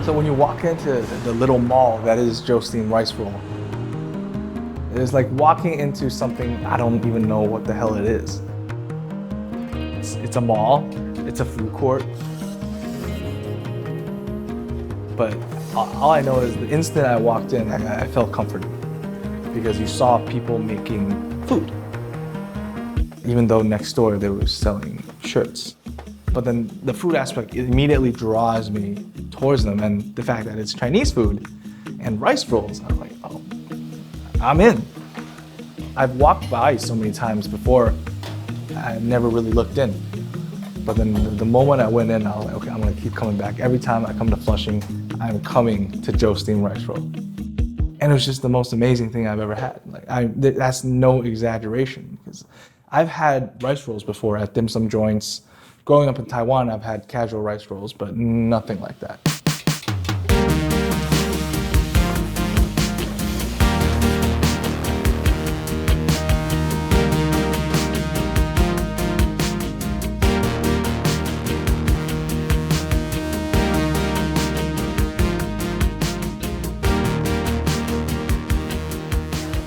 So when you walk into the little mall that is Joe Steam Rice Roll, it's like walking into something I don't even know what the hell it is. It's a mall, it's a food court, but all I know is the instant I walked in, I felt comforted because you saw people making food. Even though next door they were selling shirts. But then the food aspect immediately draws me towards them, and the fact that it's Chinese food and rice rolls, I'm like, oh, I'm in. I've walked by so many times before, I never really looked in. But then the moment I went in, I was like, okay, I'm gonna keep coming back. Every time I come to Flushing, I'm coming to Joe Steam Rice Roll. And it was just the most amazing thing I've ever had. Like, that's no exaggeration, because I've had rice rolls before at dim sum joints. Growing up in Taiwan, I've had casual rice rolls, but nothing like that.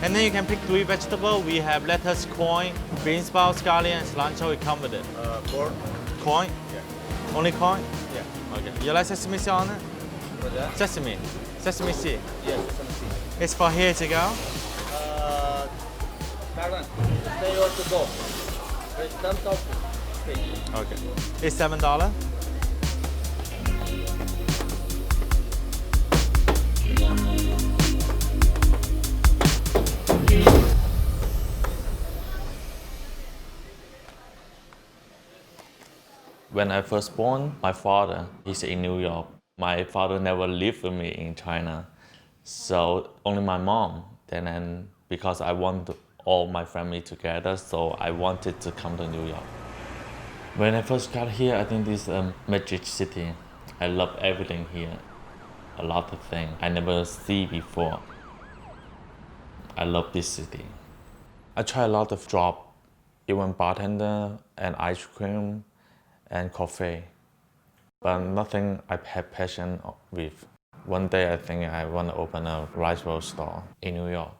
And then you can pick 3 vegetables. We have lettuce, corn, bean sprouts, scallion, and cilantro. It comes with it. Corn? Corn? Yeah. Only corn? Yeah. Okay. You like sesame seed on it? For that? Sesame. Sesame seed. Yes, sesame seed. It's for here to go. Baron, stay or to go. There's some tofu. Okay. It's $7. When I first born, my father, he's in New York. My father never lived with me in China. So only my mom. Then because I want all my family together, so I wanted to come to New York. When I first got here, I think this is a magic city. I love everything here. A lot of things I never see before. I love this city. I try a lot of jobs, even bartender and ice cream and coffee, but nothing I have passion with. One day I think I want to open a rice roll store in New York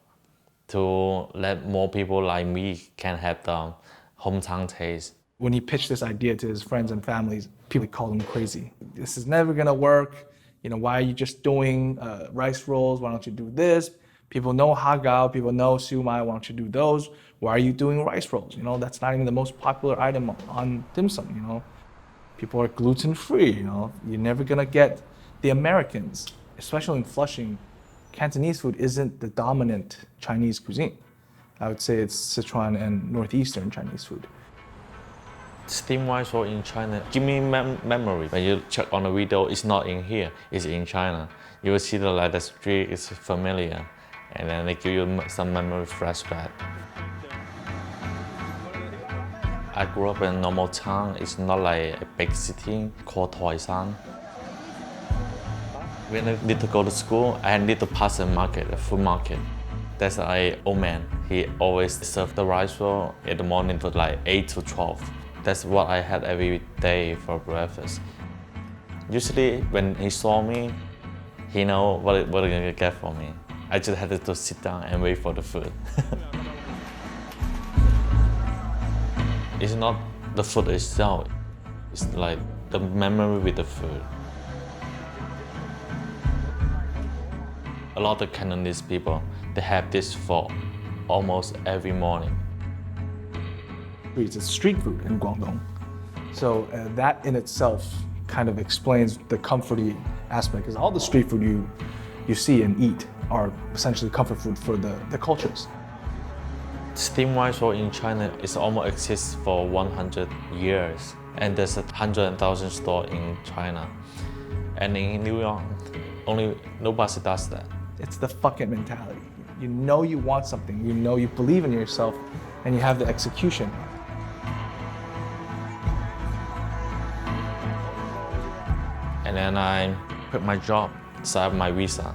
to let more people like me can have the hometown taste. When he pitched this idea to his friends and families, people called him crazy. This is never gonna work. You know, why are you just doing rice rolls? Why don't you do this? People know hagao, people know siumai, why don't you do those? Why are you doing rice rolls? You know, that's not even the most popular item on dim sum, you know? People are gluten-free, you know? You're never gonna get the Americans, especially in Flushing. Cantonese food isn't the dominant Chinese cuisine. I would say it's Sichuan and Northeastern Chinese food. Steamed rice roll in China give me memory. When you check on the video, it's not in here, it's in China. You will see the street is familiar, and then they give you some memory flashback. I grew up in a normal town. It's not like a big city called Toisan. When I need to go to school, I need to pass a market, a food market. There's an old man. He always served the rice roll in the morning for like 8 to 12. That's what I had every day for breakfast. Usually when he saw me, he know what he's gonna get for me. I just had to sit down and wait for the food. It's not the food itself, it's like the memory with the food. A lot of Cantonese people, they have this for almost every morning. It's a street food in Guangdong. So that in itself kind of explains the comforty aspect, because all the street food you see and eat are essentially comfort food for the cultures. Steamed rice roll in China is almost exists for 100 years, and there's 100,000 stores in China. And in New York, nobody does that. It's the fuck it mentality. You know you want something, you know you believe in yourself, and you have the execution. And then I quit my job, signed my visa.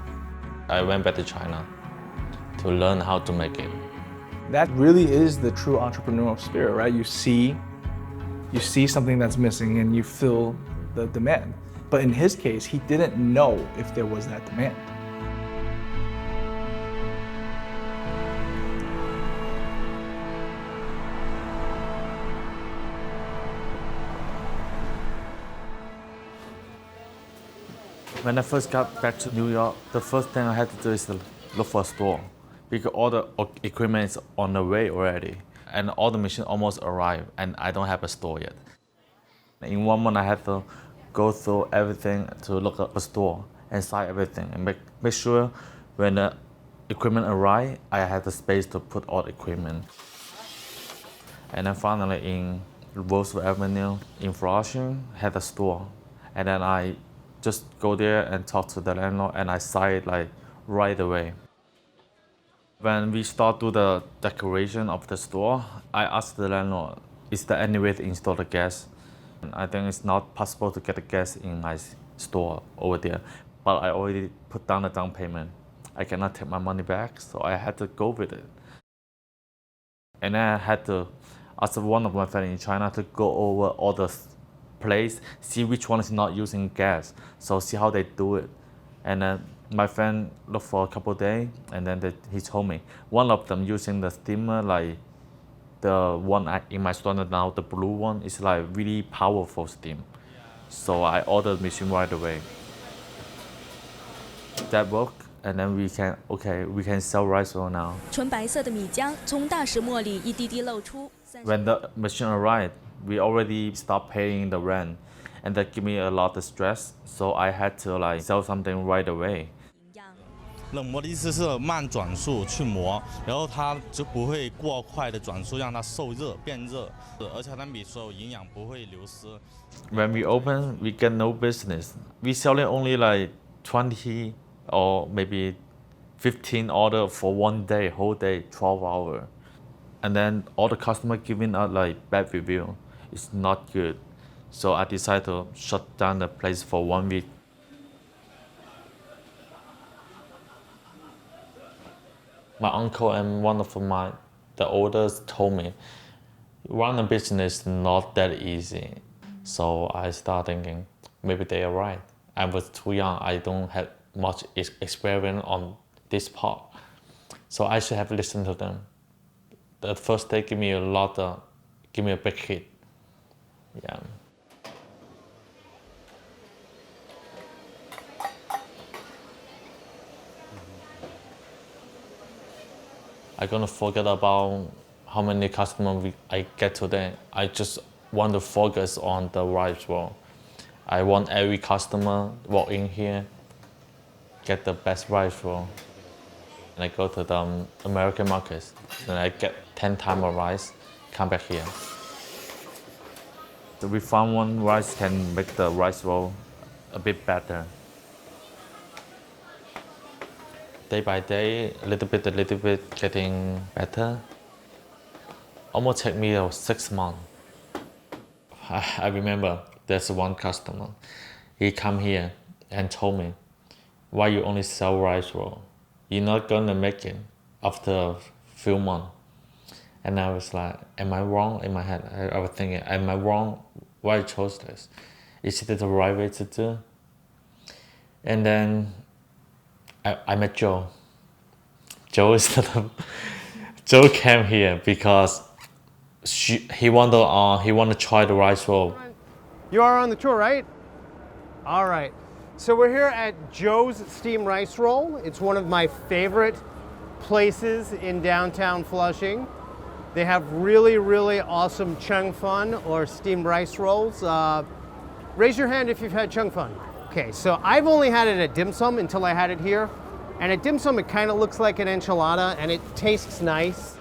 I went back to China to learn how to make it. That really is the true entrepreneurial spirit, right? You see something that's missing and you fill the demand. But in his case, he didn't know if there was that demand. When I first got back to New York, the first thing I had to do is to look for a store because all the equipment is on the way already and all the machines almost arrived and I don't have a store yet. In 1 month, I had to go through everything to look up a store and sign everything and make sure when the equipment arrived, I had the space to put all the equipment. And then finally in Roosevelt Avenue in Flushing, had a store. And then I just go there and talk to the landlord and I sign it like right away. When we start do the decoration of the store, I asked the landlord, is there any way to install the gas? I think it's not possible to get the gas in my store over there, but I already put down the down payment. I cannot take my money back, so I had to go with it. And then I had to ask one of my friends in China to go over all the place, see which one is not using gas, so see how they do it. And then my friend looked for a couple of days, and then he told me one of them using the steamer, like the one in my store now, the blue one, is like really powerful steam. So I ordered the machine right away. That worked, and then we can sell rice roll now. 纯白色的米浆从大石磨里一滴滴漏出。 When the machine arrived, we already stopped paying the rent, and that gave me a lot of stress. So I had to like sell something right away. 冷磨的意思是慢转速去磨，然后它就不会过快的转速让它受热变热，而且它米所有营养不会流失。 When we open, we get no business. We selling only like 20 or maybe 15 orders for one day, whole day, 12 hours. And then all the customers giving us like bad review. It's not good. So I decided to shut down the place for 1 week. My uncle and one of the olders told me, run a business is not that easy. So I started thinking, maybe they are right. I was too young. I don't have much experience on this part. So I should have listened to them. The first day give me a big hit. Yeah. I'm gonna forget about how many customers I get today. I just want to focus on the rice roll. I want every customer walk in here, get the best rice roll. And I go to the American markets, and I get 10 times of rice, come back here. So we found one rice can make the rice roll a bit better. Day by day, a little bit, getting better. Almost take me 6 months. I remember there's one customer. He come here and told me, why you only sell rice roll? You're not gonna make it after a few months. And I was like, am I wrong? In my head, I was thinking, am I wrong? Why I chose this? Is it the right way to do? And then I met Joe. Joe came here because he wanted to try the rice roll. You are on the tour, right? All right. So we're here at Joe's Steam Rice Roll. It's one of my favorite places in downtown Flushing. They have really, really awesome chung fun or steamed rice rolls. Raise your hand if you've had chung fun. Okay, so I've only had it at dim sum until I had it here. And at dim sum, it kind of looks like an enchilada and it tastes nice.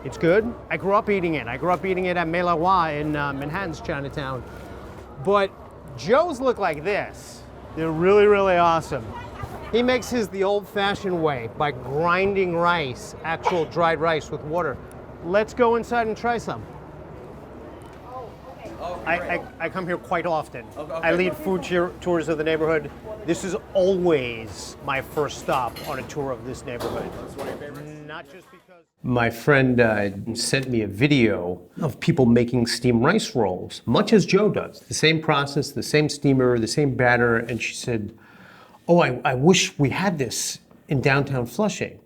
It's good. I grew up eating it. I grew up eating it at Me La Hua in Manhattan's Chinatown. But Joe's look like this. They're really, really awesome. He makes his the old-fashioned way by grinding rice, actual dried rice with water. Let's go inside and try some. I come here quite often. I lead food tours of the neighborhood. This is always my first stop on a tour of this neighborhood. That's one of your favorites? Not just because... My friend sent me a video of people making steamed rice rolls, much as Joe does. The same process, the same steamer, the same batter, and she said, oh, I wish we had this in downtown Flushing.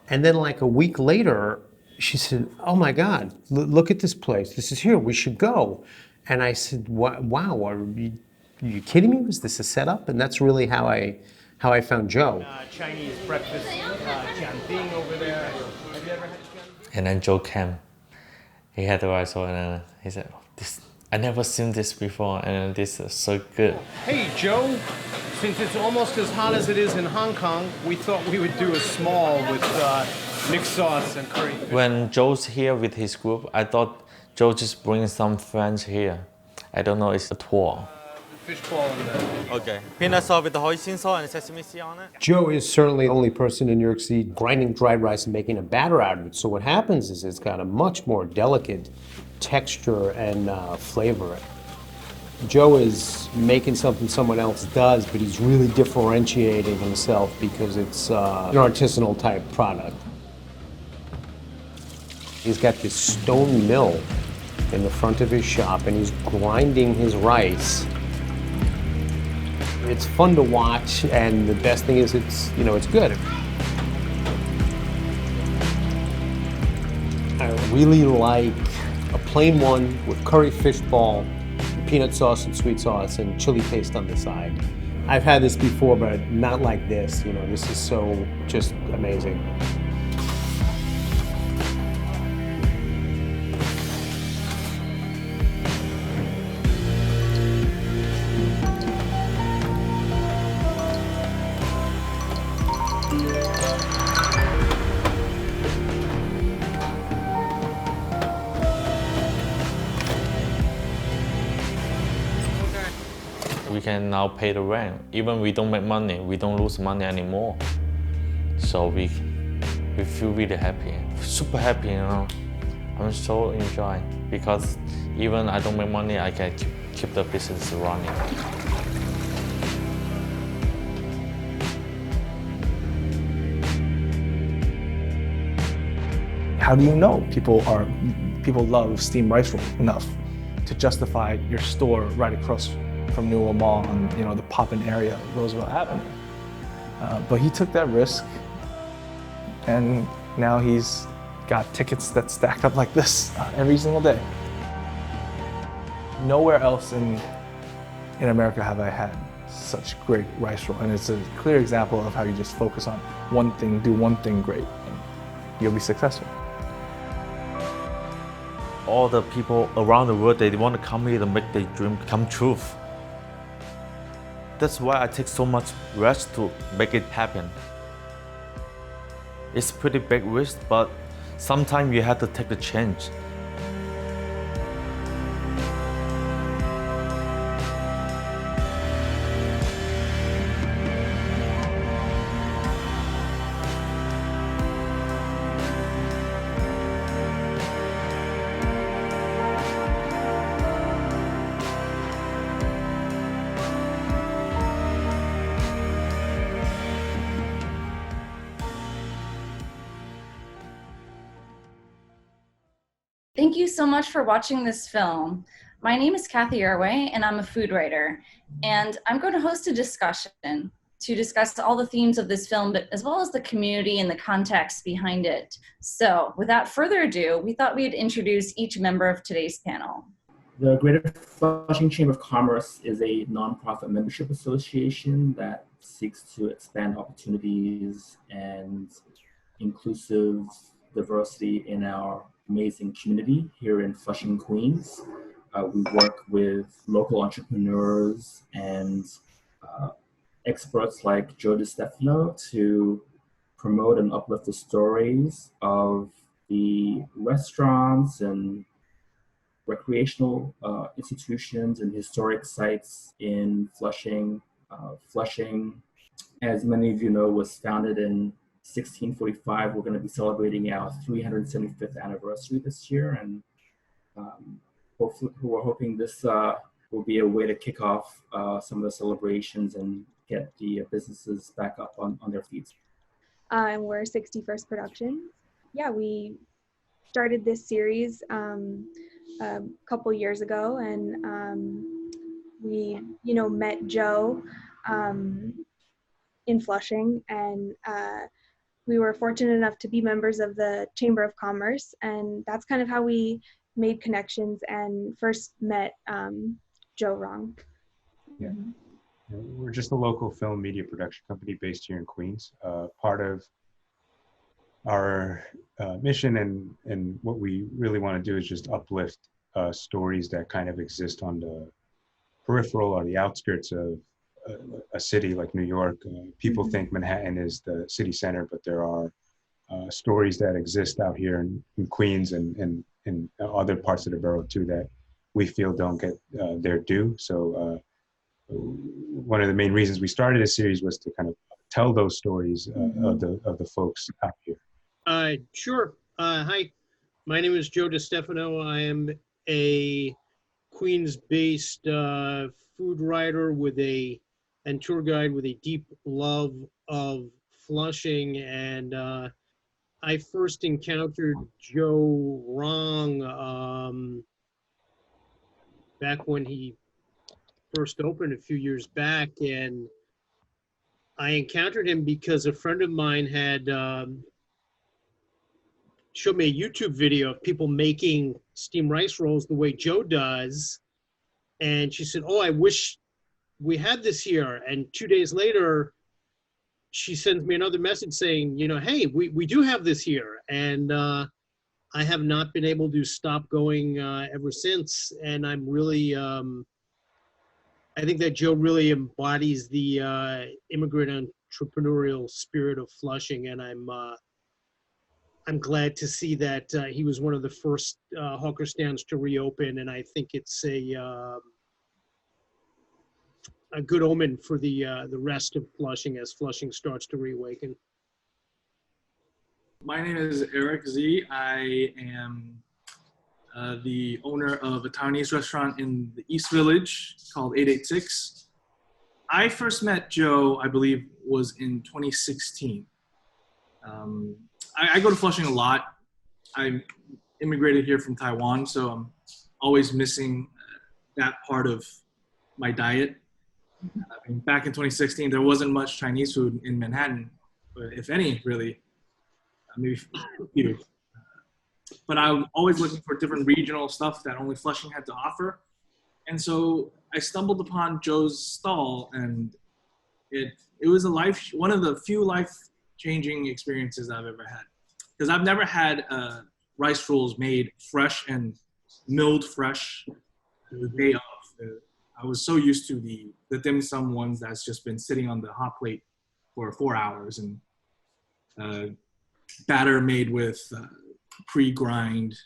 And then like a week later, she said, oh my God, look at this place. This is here, we should go. And I said, wow, are you kidding me? Was this a setup? And that's really how I found Joe. Chinese breakfast, Jianbing over there. Have you ever had Jianbing? And then Joe came. He had the rice roll, and he said, oh, I never seen this before, and this is so good. Hey Joe, since it's almost as hot as it is in Hong Kong, we thought we would do a small with mixed sauce and curry. When Joe's here with his group, I thought Joe just brings some friends here. I don't know, it's a tour. Fishball and the... Okay. Peanut sauce with the hoisin sauce and sesame seed on it. Joe is certainly the only person in New York City grinding dried rice and making a batter out of it. So what happens is it's got a much more delicate texture and flavor. Joe is making something someone else does, but he's really differentiating himself because it's an artisanal type product. He's got this stone mill in the front of his shop and he's grinding his rice. It's fun to watch, and the best thing is it's good. I really like a plain one with curry fish ball, peanut sauce and sweet sauce, and chili paste on the side. I've had this before, but not like this. This is so just amazing. We can now pay the rent. Even we don't make money, we don't lose money anymore. So we feel really happy, super happy, I'm so enjoying because even I don't make money, I can keep the business running. How do you know people love steamed rice roll enough to justify your store right across from Newell Mall on the poppin' area of Roosevelt Avenue? But he took that risk, and now he's got tickets that stack up like this every single day. Nowhere else in America have I had such great rice roll, and it's a clear example of how you just focus on one thing, do one thing great, and you'll be successful. All the people around the world, they want to come here to make their dream come true. That's why I take so much risk to make it happen. It's pretty big risk, but sometimes you have to take the chance. Thank you so much for watching this film. My name is Kathy Erway, and I'm a food writer. And I'm going to host a discussion to discuss all the themes of this film, but as well as the community and the context behind it. So without further ado, we thought we'd introduce each member of today's panel. The Greater Flushing Chamber of Commerce is a nonprofit membership association that seeks to expand opportunities and inclusive diversity in our amazing community here in Flushing, Queens. We work with local entrepreneurs and experts like Joe DiStefano to promote and uplift the stories of the restaurants and recreational institutions and historic sites in Flushing. Flushing, as many of you know, was founded in 1645. We're going to be celebrating our 375th anniversary this year, and who are hoping this will be a way to kick off some of the celebrations and get the businesses back up on their feet. And we're 61st Productions. Yeah, we started this series a couple years ago, and we, met Joe in Flushing, and we were fortunate enough to be members of the Chamber of Commerce, and that's kind of how we made connections and first met Joe Rong. Yeah. We're just a local film media production company based here in Queens. Part of our mission and what we really want to do is just uplift stories that kind of exist on the peripheral or the outskirts of a city like New York. People think Manhattan is the city center, but there are stories that exist out here in Queens and in other parts of the borough too that we feel don't get their due. So one of the main reasons we started this series was to kind of tell those stories of the folks out here. Sure. Hi, my name is Joe DeStefano. I am a Queens-based food writer and tour guide with a deep love of Flushing, and I first encountered Joe Rong back when he first opened a few years back, and I encountered him because a friend of mine had showed me a YouTube video of people making steamed rice rolls the way Joe does, and she said, "Oh, I wish we had this here." And 2 days later, she sends me another message saying, "Hey, we do have this here." And I have not been able to stop going ever since. And I'm really, I think that Joe really embodies the immigrant entrepreneurial spirit of Flushing. And I'm glad to see that he was one of the first hawker stands to reopen. And I think it's a good omen for the rest of Flushing as Flushing starts to reawaken. My name is Eric Z. I am the owner of a Taiwanese restaurant in the East Village called 886. I first met Joe, I believe, was in 2016. I go to Flushing a lot. I immigrated here from Taiwan, so I'm always missing that part of my diet. Back in 2016, there wasn't much Chinese food in Manhattan, if any, really. Maybe a few. But I'm always looking for different regional stuff that only Flushing had to offer. And so I stumbled upon Joe's stall, and it was one of the few life-changing experiences I've ever had. Because I've never had rice rolls made fresh and milled fresh the day of. I was so used to the dim sum ones that's just been sitting on the hot plate for 4 hours, and batter made with pre-grind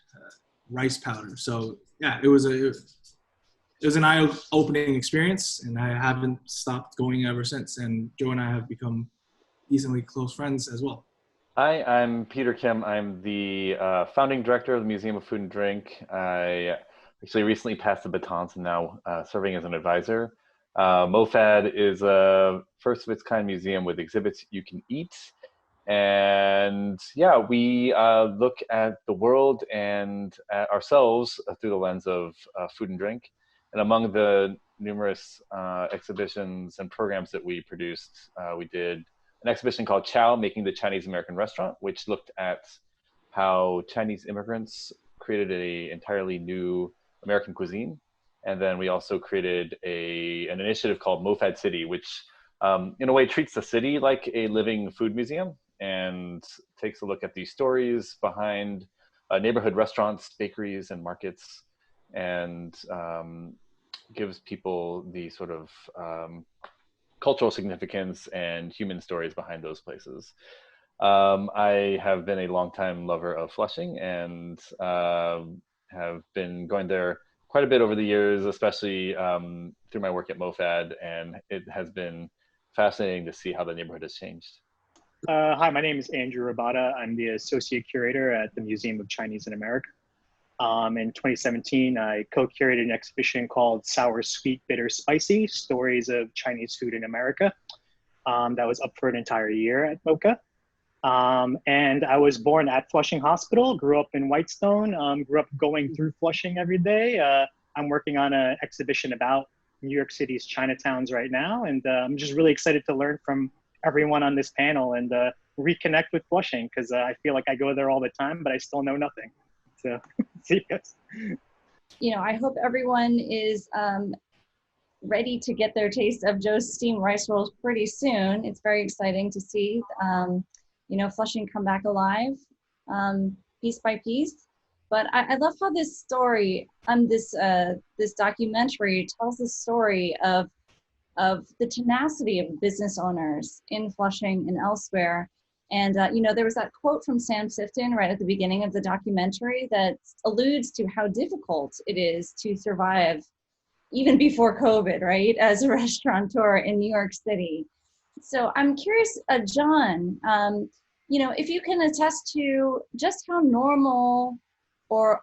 rice powder. So yeah, it was an eye-opening experience, and I haven't stopped going ever since. And Joe and I have become decently close friends as well. Hi, I'm Peter Kim. I'm the founding director of the Museum of Food and Drink. I actually recently passed the baton, so now serving as an advisor. MOFAD is a first of its kind museum with exhibits you can eat. And yeah, we look at the world and at ourselves through the lens of food and drink. And among the numerous exhibitions and programs that we produced, we did an exhibition called Chow, Making the Chinese American Restaurant, which looked at how Chinese immigrants created an entirely new American cuisine. And then we also created an initiative called MOFAD City, which in a way treats the city like a living food museum and takes a look at the stories behind neighborhood restaurants, bakeries, and markets, and gives people the sort of cultural significance and human stories behind those places. I have been a longtime lover of Flushing and have been going there quite a bit over the years, especially through my work at MOFAD, and it has been fascinating to see how the neighborhood has changed. Hi, my name is Andrew Rabata. I'm the Associate Curator at the Museum of Chinese in America. In 2017, I co-curated an exhibition called Sour, Sweet, Bitter, Spicy, Stories of Chinese Food in America. That was up for an entire year at MoCA. And I was born at Flushing Hospital, grew up in Whitestone, grew up going through Flushing every day. I'm working on an exhibition about New York City's Chinatowns right now. And I'm just really excited to learn from everyone on this panel and reconnect with Flushing, because I feel like I go there all the time, but I still know nothing. So, see you guys. You know, I hope everyone is ready to get their taste of Joe's steamed rice rolls pretty soon. It's very exciting to see, you know, Flushing come back alive piece by piece. But I love how this story, this documentary tells the story of the tenacity of business owners in Flushing and elsewhere. And, you know, there was that quote from Sam Sifton right at the beginning of the documentary that alludes to how difficult it is to survive even before COVID, right, as a restaurateur in New York City. So I'm curious, John, you know, if you can attest to just how normal or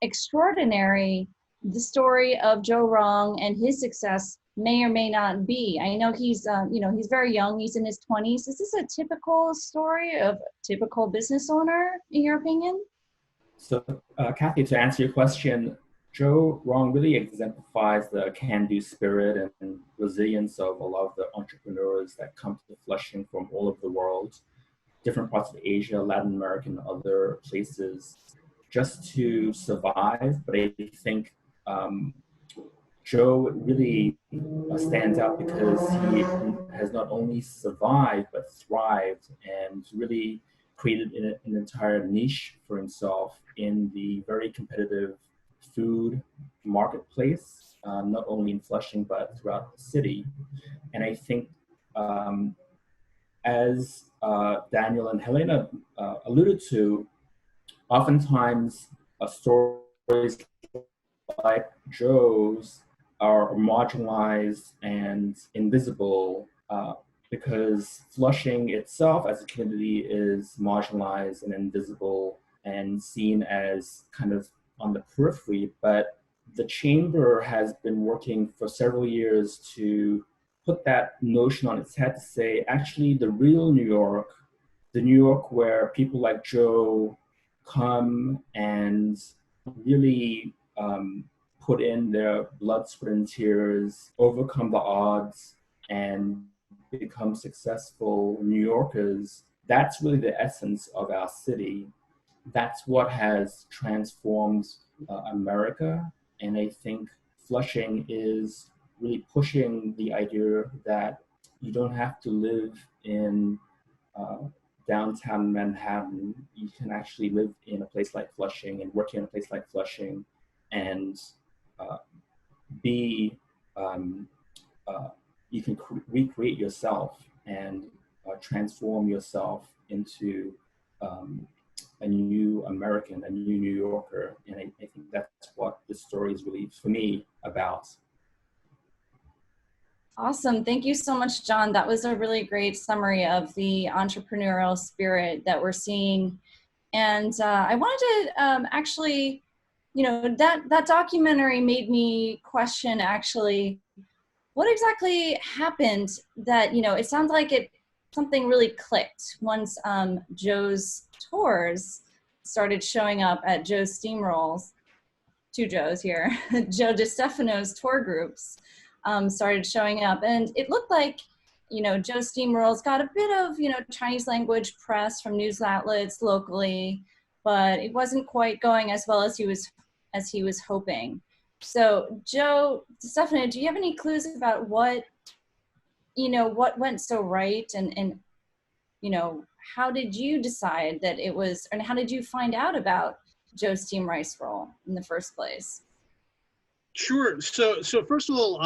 extraordinary the story of Joe Rong and his success may or may not be. I know he's, you know, he's very young, he's in his 20s. Is this a typical story of a typical business owner, in your opinion? So, Kathy, to answer your question, Joe Rong really exemplifies the can-do spirit and resilience of a lot of the entrepreneurs that come to Flushing from all over the world, different parts of Asia, Latin America, and other places, just to survive. But I think Joe really stands out because he has not only survived, but thrived and really created an entire niche for himself in the very competitive food marketplace, not only in Flushing, but throughout the city. And I think as Daniel and Helena alluded to, oftentimes stories like Joe's are marginalized and invisible because Flushing itself as a community is marginalized and invisible and seen as kind of on the periphery. But the Chamber has been working for several years to put that notion on its head to say, actually, the real New York, the New York where people like Joe come and really put in their blood, sweat, and tears, overcome the odds, and become successful New Yorkers. That's really the essence of our city. That's what has transformed America. And I think Flushing is really pushing the idea that you don't have to live in downtown Manhattan. You can actually live in a place like Flushing and work in a place like Flushing and you can recreate yourself and transform yourself into a new American, a new New Yorker. And I think that's what this story is really, for me, about. Awesome. Thank you so much, John. That was a really great summary of the entrepreneurial spirit that we're seeing. And I wanted to actually, you know, that documentary made me question actually, what exactly happened that, you know, it sounds like something really clicked once Joe's tours started showing up at Joe's Steamrolls, two Joes here, Joe DeStefano's tour groups started showing up. And it looked like, you know, Joe Steamrolls got a bit of, you know, Chinese language press from news outlets locally, but it wasn't quite going as well as he was hoping. So Joe DeStefano, do you have any clues about what went so right and you know, how did you decide that it was, and how did you find out about Joe's steamed rice roll in the first place? Sure. So first of all,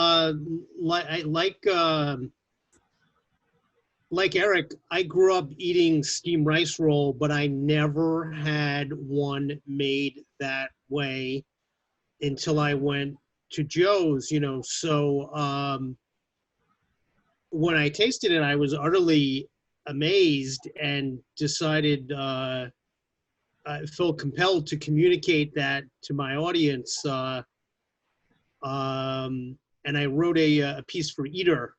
like Eric, I grew up eating steamed rice roll, but I never had one made that way until I went to Joe's, you know. So when I tasted it, I was utterly amazed and decided feel compelled to communicate that to my audience. And I wrote a piece for Eater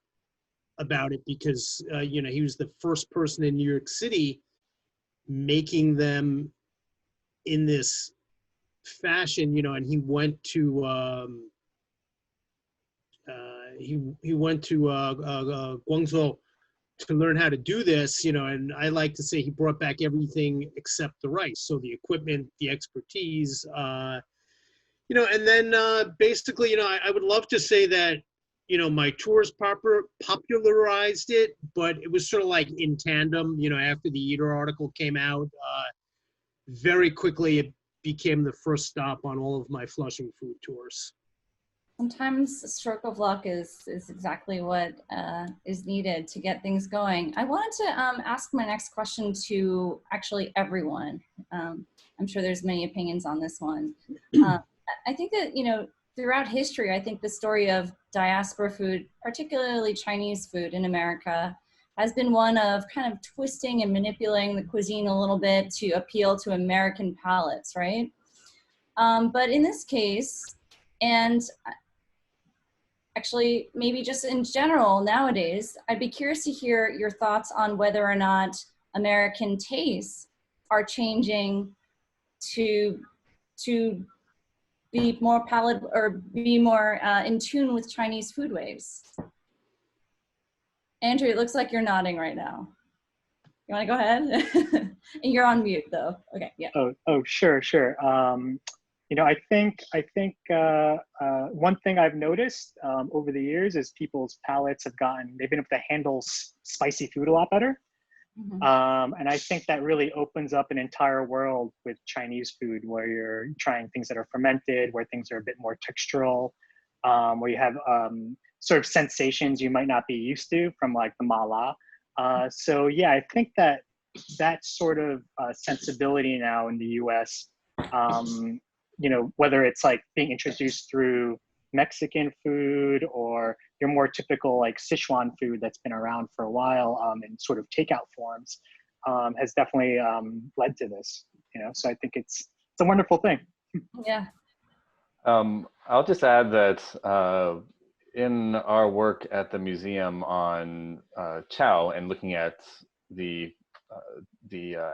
about it because, you know, he was the first person in New York City making them in this fashion, you know, and he went to Guangzhou to learn how to do this, you know, and I like to say he brought back everything except the rice. So the equipment, the expertise, you know, and then basically, you know, I would love to say that, you know, my tours popularized it, but it was sort of like in tandem, you know, after the Eater article came out, very quickly it became the first stop on all of my Flushing food tours. Sometimes a stroke of luck is exactly what is needed to get things going. I wanted to ask my next question to actually everyone. I'm sure there's many opinions on this one. I think that, you know, throughout history, I think the story of diaspora food, particularly Chinese food in America, has been one of kind of twisting and manipulating the cuisine a little bit to appeal to American palates, right? But in this case, and actually maybe just in general nowadays, I'd be curious to hear your thoughts on whether or not American tastes are changing to be more palatable or be more in tune with Chinese food waves. Andrew, it looks like you're nodding right now. You want to go ahead? And you're on mute though. Okay, yeah. Oh, sure. You know, I think one thing I've noticed over the years is people's palates they've been able to handle spicy food a lot better. Mm-hmm. And I think that really opens up an entire world with Chinese food where you're trying things that are fermented, where things are a bit more textural, where you have sort of sensations you might not be used to from like the mala. So yeah, I think that sort of sensibility now in the US, you know, whether it's like being introduced through Mexican food or your more typical like Sichuan food that's been around for a while in sort of takeout forms, has definitely led to this, you know, so I think it's a wonderful thing. Yeah. I'll just add that in our work at the museum on chow and looking at the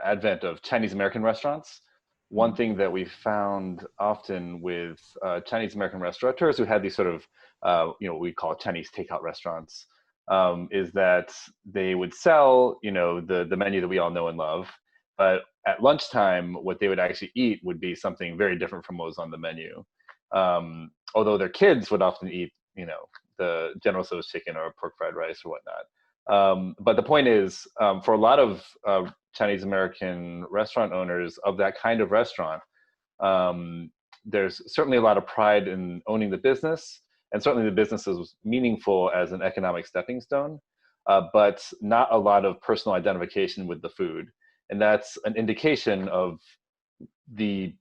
advent of Chinese American restaurants, one thing that we found often with Chinese American restaurateurs who had these sort of, you know, what we call Chinese takeout restaurants, is that they would sell, you know, the menu that we all know and love, but at lunchtime, what they would actually eat would be something very different from what was on the menu. Although their kids would often eat, you know, the General Tso's chicken or pork fried rice or whatnot. But the point is, for a lot of Chinese American restaurant owners of that kind of restaurant, there's certainly a lot of pride in owning the business, and certainly the business is meaningful as an economic stepping stone, but not a lot of personal identification with the food. And that's an indication of the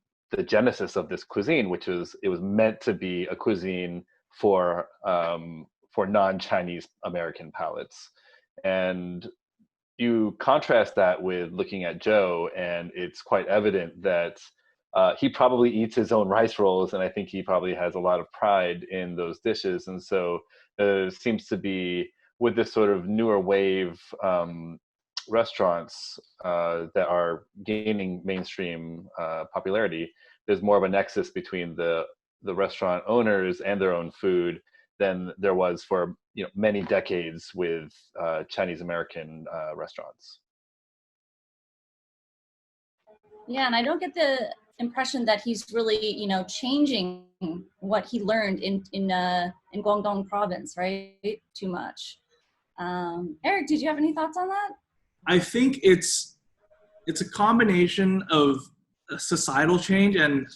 genesis of this cuisine, which was, it was meant to be a cuisine for non-Chinese American palates. And you contrast that with looking at Joe, and it's quite evident that he probably eats his own rice rolls, and I think he probably has a lot of pride in those dishes. And so there seems to be, with this sort of newer wave restaurants that are gaining mainstream popularity, there's more of a nexus between the restaurant owners and their own food than there was for, you know, many decades with Chinese American restaurants. Yeah, and I don't get the impression that he's really, you know, changing what he learned in Guangdong province, right? Too much. Eric, did you have any thoughts on that? I think it's a combination of societal change and,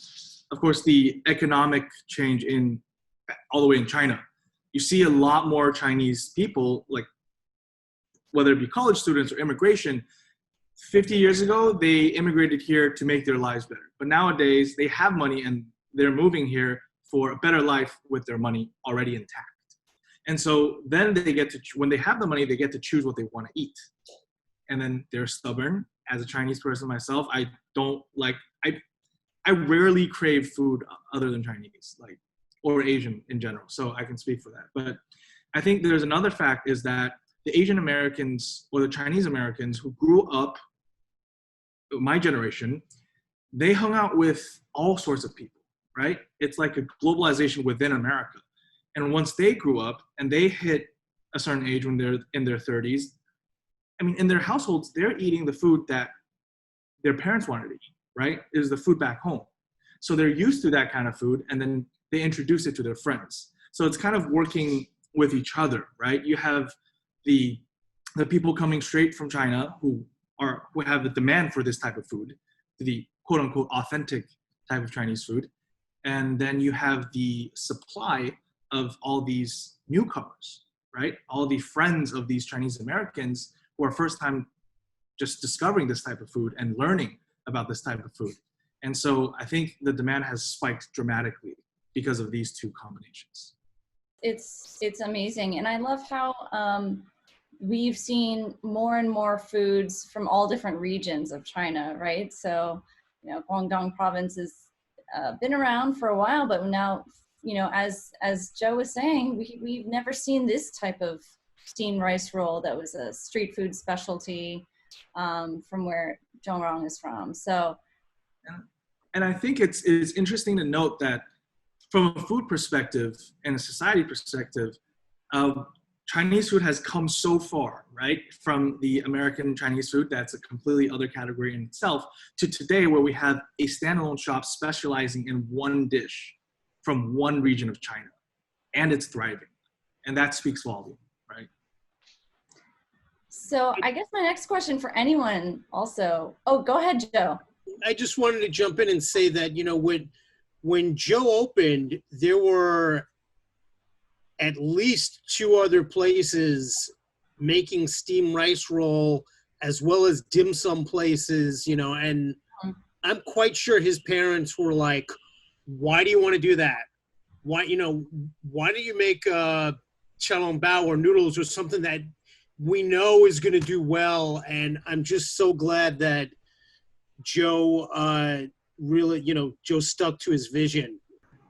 of course, the economic change all the way in China. You see a lot more Chinese people, like whether it be college students or immigration. 50 years ago, they immigrated here to make their lives better. But nowadays, they have money and they're moving here for a better life with their money already intact. And so then they get to, when they have the money, they get to choose what they want to eat. And then they're stubborn as a Chinese person myself, I don't like, I rarely crave food other than Chinese, like, or Asian in general. So I can speak for that. But I think there's another fact is that the Asian Americans or the Chinese Americans who grew up, my generation, they hung out with all sorts of people, right? It's like a globalization within America. And once they grew up and they hit a certain age when they're in their 30s, I mean, in their households, they're eating the food that their parents wanted to eat, right? Is the food back home. So they're used to that kind of food, and then they introduce it to their friends. So it's kind of working with each other, right? You have the people coming straight from China who have the demand for this type of food, the quote unquote authentic type of Chinese food. And then you have the supply of all these newcomers, right? All the friends of these Chinese Americans who are first time just discovering this type of food and learning about this type of food. And so I think the demand has spiked dramatically because of these two combinations. It's amazing. And I love how we've seen more and more foods from all different regions of China, right? So, you know, Guangdong province has been around for a while, but now, you know, as Joe was saying, we've never seen this type of steamed rice roll that was a street food specialty from where Joe Rong is from. So, and I think it's interesting to note that from a food perspective and a society perspective, Chinese food has come so far, right? From the American Chinese food, that's a completely other category in itself, to today where we have a standalone shop specializing in one dish from one region of China, and it's thriving. And that speaks volume, right? So I guess my next question for anyone also, oh, go ahead, Joe. I just wanted to jump in and say that, you know, when Joe opened, there were at least 2 other places making steamed rice roll, as well as dim sum places, you know, and I'm quite sure his parents were like, why do you want to do that? Why do you make xiaolong bao or noodles or something that we know is going to do well? And I'm just so glad that Joe really, you know, Joe stuck to his vision.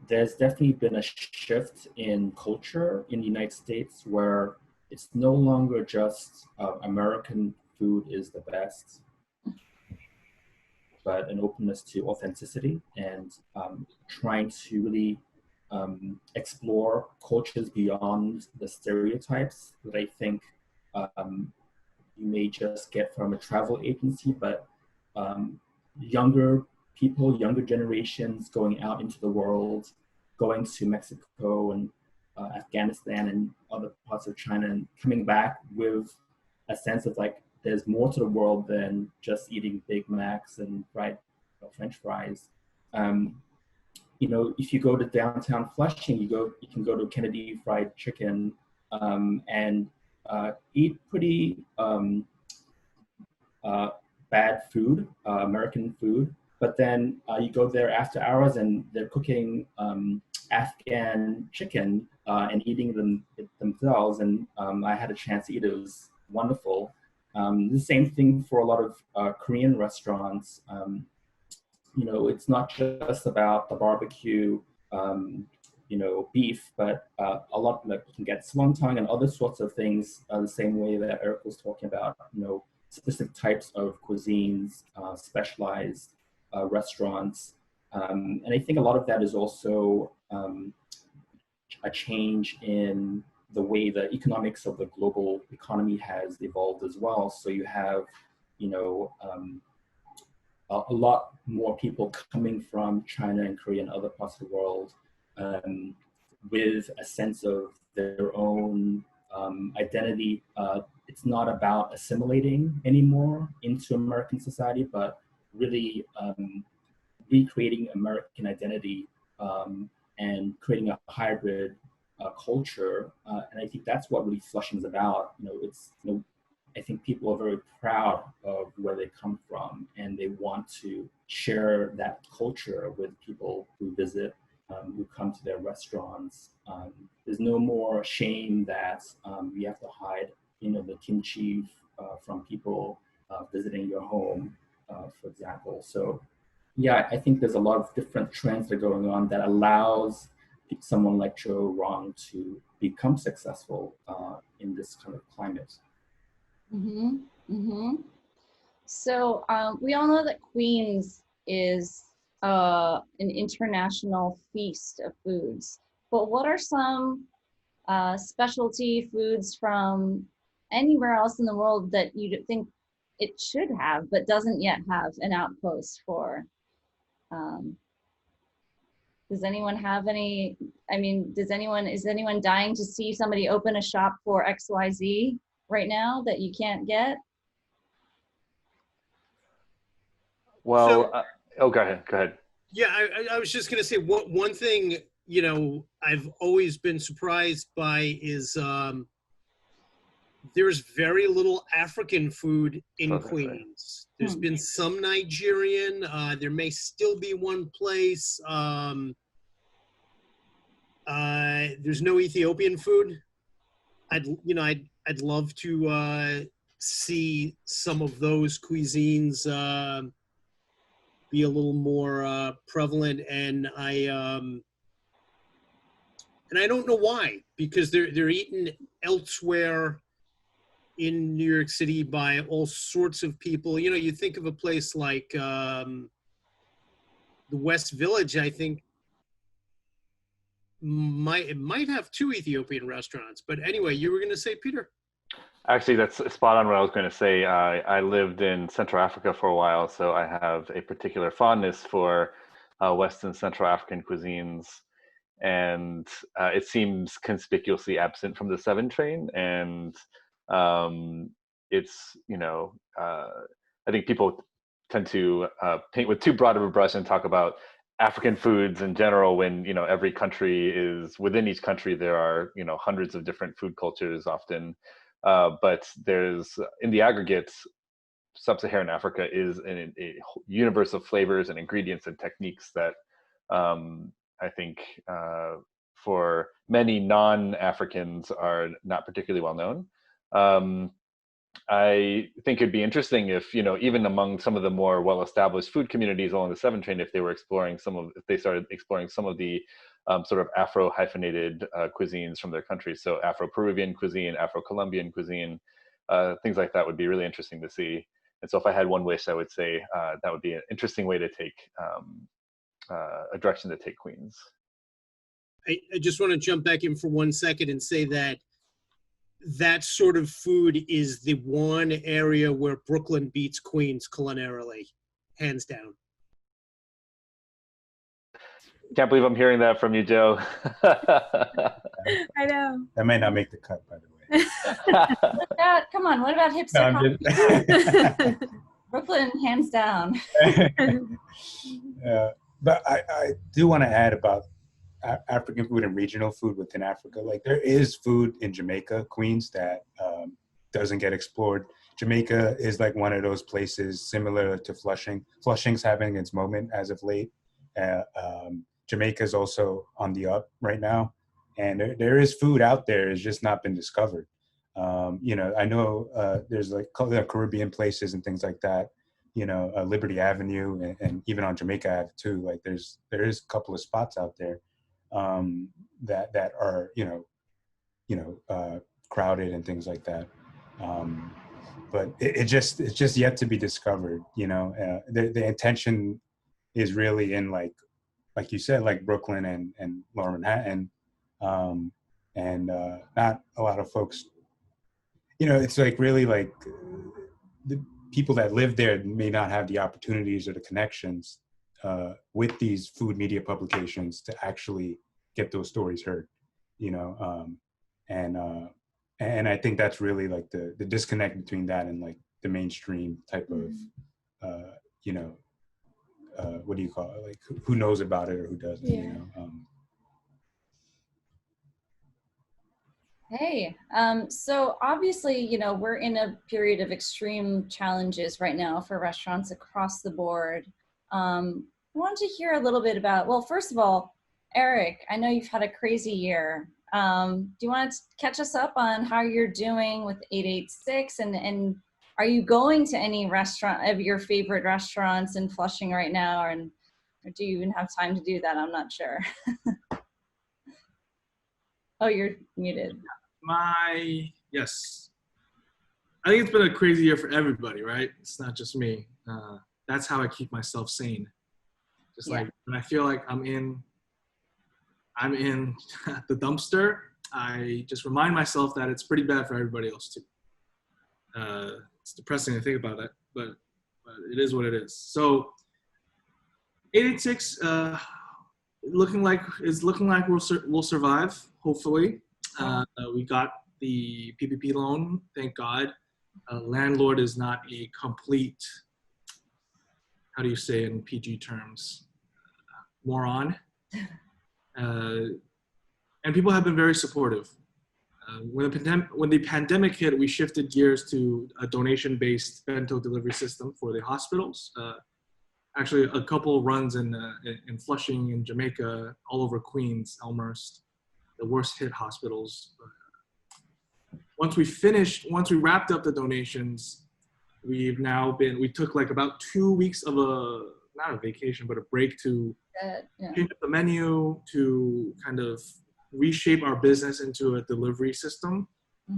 There's definitely been a shift in culture in the United States where it's no longer just American food is the best, but an openness to authenticity and trying to really explore cultures beyond the stereotypes that I think you may just get from a travel agency, but younger people, younger generations going out into the world, going to Mexico and Afghanistan and other parts of China and coming back with a sense of like, there's more to the world than just eating Big Macs and fried French fries. You know, if you go to downtown Flushing, you can go to Kennedy Fried Chicken and eat pretty bad food, American food. But then you go there after hours and they're cooking Afghan chicken and eating them themselves. And I had a chance to eat it. It was wonderful. The same thing for a lot of Korean restaurants. You know, it's not just about the barbecue, you know, beef, but a lot, like you can get wonton and other sorts of things the same way that Eric was talking about, you know, specific types of cuisines, specialized restaurants. And I think a lot of that is also a change in the way the economics of the global economy has evolved as well. So you have, you know, a lot more people coming from China and Korea and other parts of the world with a sense of their own identity. It's not about assimilating anymore into American society, but really recreating American identity and creating a hybrid culture. And I think that's what really Flushing's about. You know, it's, you know, I think people are very proud of where they come from and they want to share that culture with people who visit, who come to their restaurants. There's no more shame that we have to hide, you know, the kimchi from people. visiting your home, for example. So yeah, I think there's a lot of different trends that are going on that allows someone like Joe Rong to become successful in this kind of climate. Mm-hmm. Mm-hmm. So we all know that Queens is an international feast of foods, but what are some specialty foods from anywhere else in the world that you think it should have, but doesn't yet have an outpost for? Does anyone have any, I mean, is anyone dying to see somebody open a shop for XYZ right now that you can't get? Well, oh, go ahead. Yeah, I was just going to say one thing, you know, I've always been surprised by is there's very little African food in Queens. There's been some Nigerian. There may still be one place. There's no Ethiopian food. I'd love to see some of those cuisines be a little more prevalent, and I don't know why, because they're eaten elsewhere in New York City by all sorts of people. You know, you think of a place like the West Village, I think might have 2 Ethiopian restaurants. But anyway, you were going to say, Peter? Actually, that's spot on what I was going to say. I lived in Central Africa for a while, so I have a particular fondness for West and Central African cuisines. And it seems conspicuously absent from the 7 train. And it's, you know, I think people tend to paint with too broad of a brush and talk about African foods in general, when, you know, every country is, within each country there are, you know, hundreds of different food cultures often. But there's, in the aggregate, sub-Saharan Africa is a universe of flavors and ingredients and techniques that I think for many non-Africans are not particularly well known. I think it'd be interesting if, you know, even among some of the more well-established food communities along the 7 train, if they started exploring some of the sort of Afro-hyphenated cuisines from their countries. So Afro-Peruvian cuisine, Afro-Colombian cuisine, things like that would be really interesting to see. And so if I had one wish, I would say that would be an interesting way to take, a direction to take Queens. I just want to jump back in for 1 second and say that that sort of food is the one area where Brooklyn beats Queens culinarily, hands down. Can't believe I'm hearing that from you, Joe. I know. That may not make the cut, by the way. Come on, what about hipster coffee? Brooklyn, hands down. But I do want to add about African food and regional food within Africa. Like, there is food in Jamaica, Queens, that doesn't get explored. Jamaica is like one of those places similar to Flushing. Flushing's having its moment as of late. Jamaica is also on the up right now, and there is food out there. It's just not been discovered. You know, I know there's like Caribbean places and things like that. You know, Liberty Avenue, and even on Jamaica Ave too. Like, there is a couple of spots out there that are crowded and things like that. But it's just yet to be discovered. You know, the intention is really in like you said, like Brooklyn and Lower Manhattan, and not a lot of folks. You know, it's like really like the people that live there may not have the opportunities or the connections with these food media publications to actually get those stories heard. You know, and I think that's really like the disconnect between that and like the mainstream type of what do you call it? Like, who knows about it or who doesn't? Yeah. You know. Hey, so obviously, you know, we're in a period of extreme challenges right now for restaurants across the board. I wanted to hear a little bit about, well, first of all, Eric, I know you've had a crazy year. Do you want to catch us up on how you're doing with 886 and Are you going to any restaurant of your favorite restaurants in Flushing right now, or do you even have time to do that? I'm not sure. Oh, you're muted. Yes. I think it's been a crazy year for everybody, right? It's not just me. That's how I keep myself sane. Just like when I feel like I'm in the dumpster, I just remind myself that it's pretty bad for everybody else too. It's depressing to think about it, but it is what it is. So 886 looking like we'll survive. Hopefully, we got the PPP loan. Thank God. Landlord is not a complete, how do you say in PG terms, moron. And people have been very supportive. When the pandemic hit, we shifted gears to a donation-based bento delivery system for the hospitals. Actually, a couple runs in Flushing, in Jamaica, all over Queens, Elmhurst, the worst hit hospitals. Once we wrapped up the donations, we took like about 2 weeks of not a vacation, but a break to change up the menu, to kind of reshape our business into a delivery system,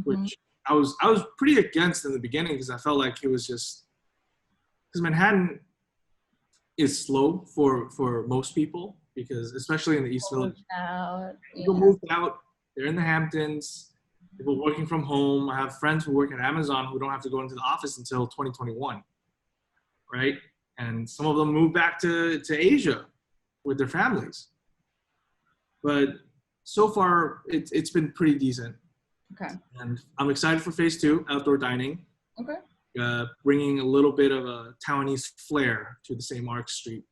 which I was pretty against in the beginning, because I felt like it was just, because Manhattan is slow for most people, because especially in the East Village, people moved out, they're in the Hamptons, people working from home. I have friends who work at Amazon who don't have to go into the office until 2021, right? And some of them moved back to Asia with their families. But so far, it's been pretty decent. Okay. And I'm excited for phase 2, outdoor dining. Okay. Bringing a little bit of a Taiwanese flair to the St. Mark's Street,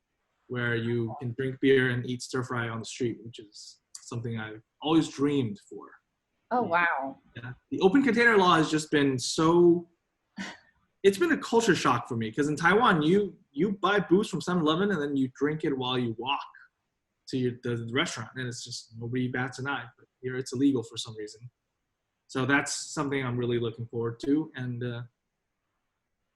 where you can drink beer and eat stir fry on the street, which is something I've always dreamed for. Oh, wow. Yeah. The open container law has just been it's been a culture shock for me, because in Taiwan, you buy booze from 7-Eleven and then you drink it while you walk to the restaurant, and it's just nobody bats an eye. But here it's illegal for some reason. So that's something I'm really looking forward to. And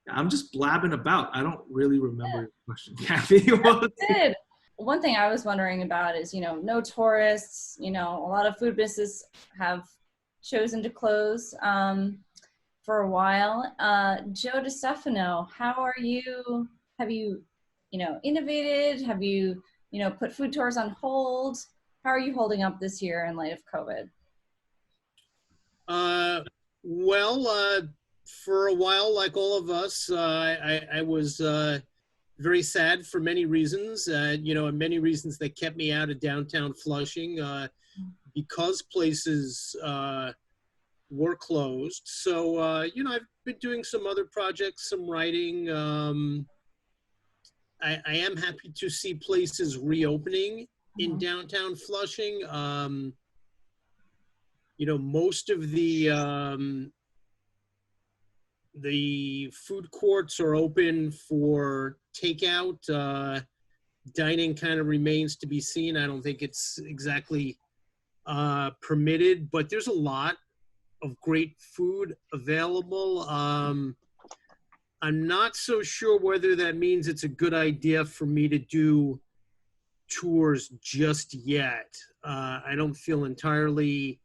I'm just blabbing about. I don't really remember your question, Kathy. Good. One thing I was wondering about is, no tourists, a lot of food businesses have chosen to close for a while. Joe DeStefano, how are you? Have you, innovated? Have you, put food tours on hold? How are you holding up this year in light of COVID? For a while, like all of us, I was very sad for many reasons, and many reasons that kept me out of downtown Flushing, because places were closed. So, I've been doing some other projects, some writing. I am happy to see places reopening in downtown Flushing. Most of the food courts are open for takeout. Dining kind of remains to be seen. I don't think it's exactly permitted, but there's a lot of great food available. I'm not so sure whether that means it's a good idea for me to do tours just yet. I don't feel entirely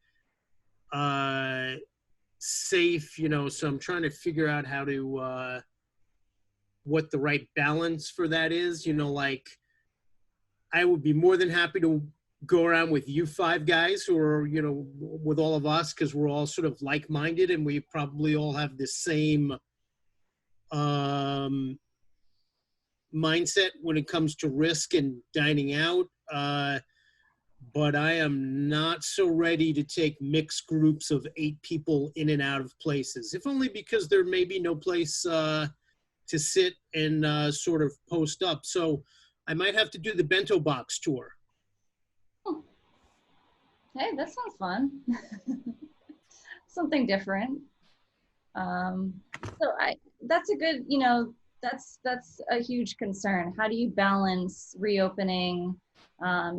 safe, so I'm trying to figure out how to, what the right balance for that is. Like, I would be more than happy to go around with you 5 guys who are, with all of us, because we're all sort of like-minded and we probably all have the same mindset when it comes to risk and dining out. But I am not so ready to take mixed groups of 8 people in and out of places, if only because there may be no place to sit and sort of post up. So I might have to do the bento box tour. Hey, that sounds fun. Something different. That's a good, that's a huge concern. How do you balance reopening,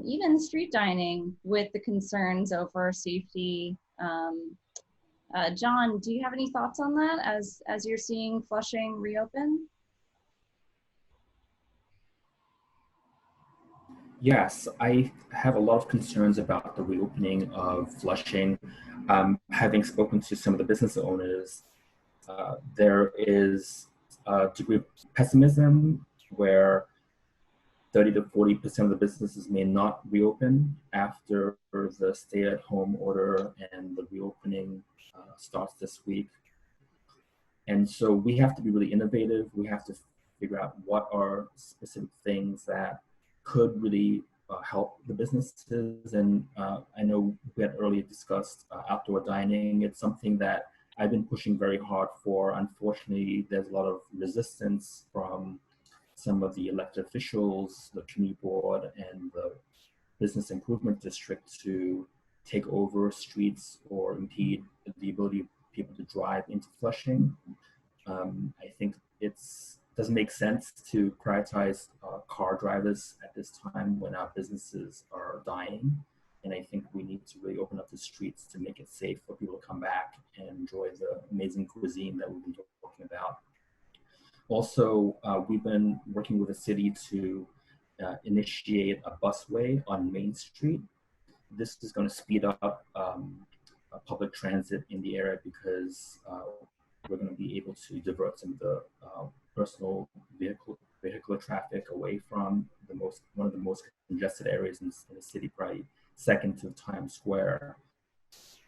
even street dining, with the concerns over safety, John, do you have any thoughts on that as you're seeing Flushing reopen? Yes, I have a lot of concerns about the reopening of Flushing. Having spoken to some of the business owners, there is a degree of pessimism where 30 to 40% of the businesses may not reopen after the stay-at-home order and the reopening starts this week. And so we have to be really innovative. We have to figure out what are specific things that could really help the businesses. And I know we had earlier discussed outdoor dining. It's something that I've been pushing very hard for. Unfortunately, there's a lot of resistance from some of the elected officials, the community board, and the business improvement district to take over streets or impede the ability of people to drive into Flushing. I think it doesn't make sense to prioritize car drivers at this time when our businesses are dying. And I think we need to really open up the streets to make it safe for people to come back and enjoy the amazing cuisine that we've been talking about. Also, we've been working with the city to initiate a busway on Main Street. This is going to speed up public transit in the area because we're going to be able to divert some of the personal vehicular traffic away from one of the most congested areas in the city, probably second to Times Square.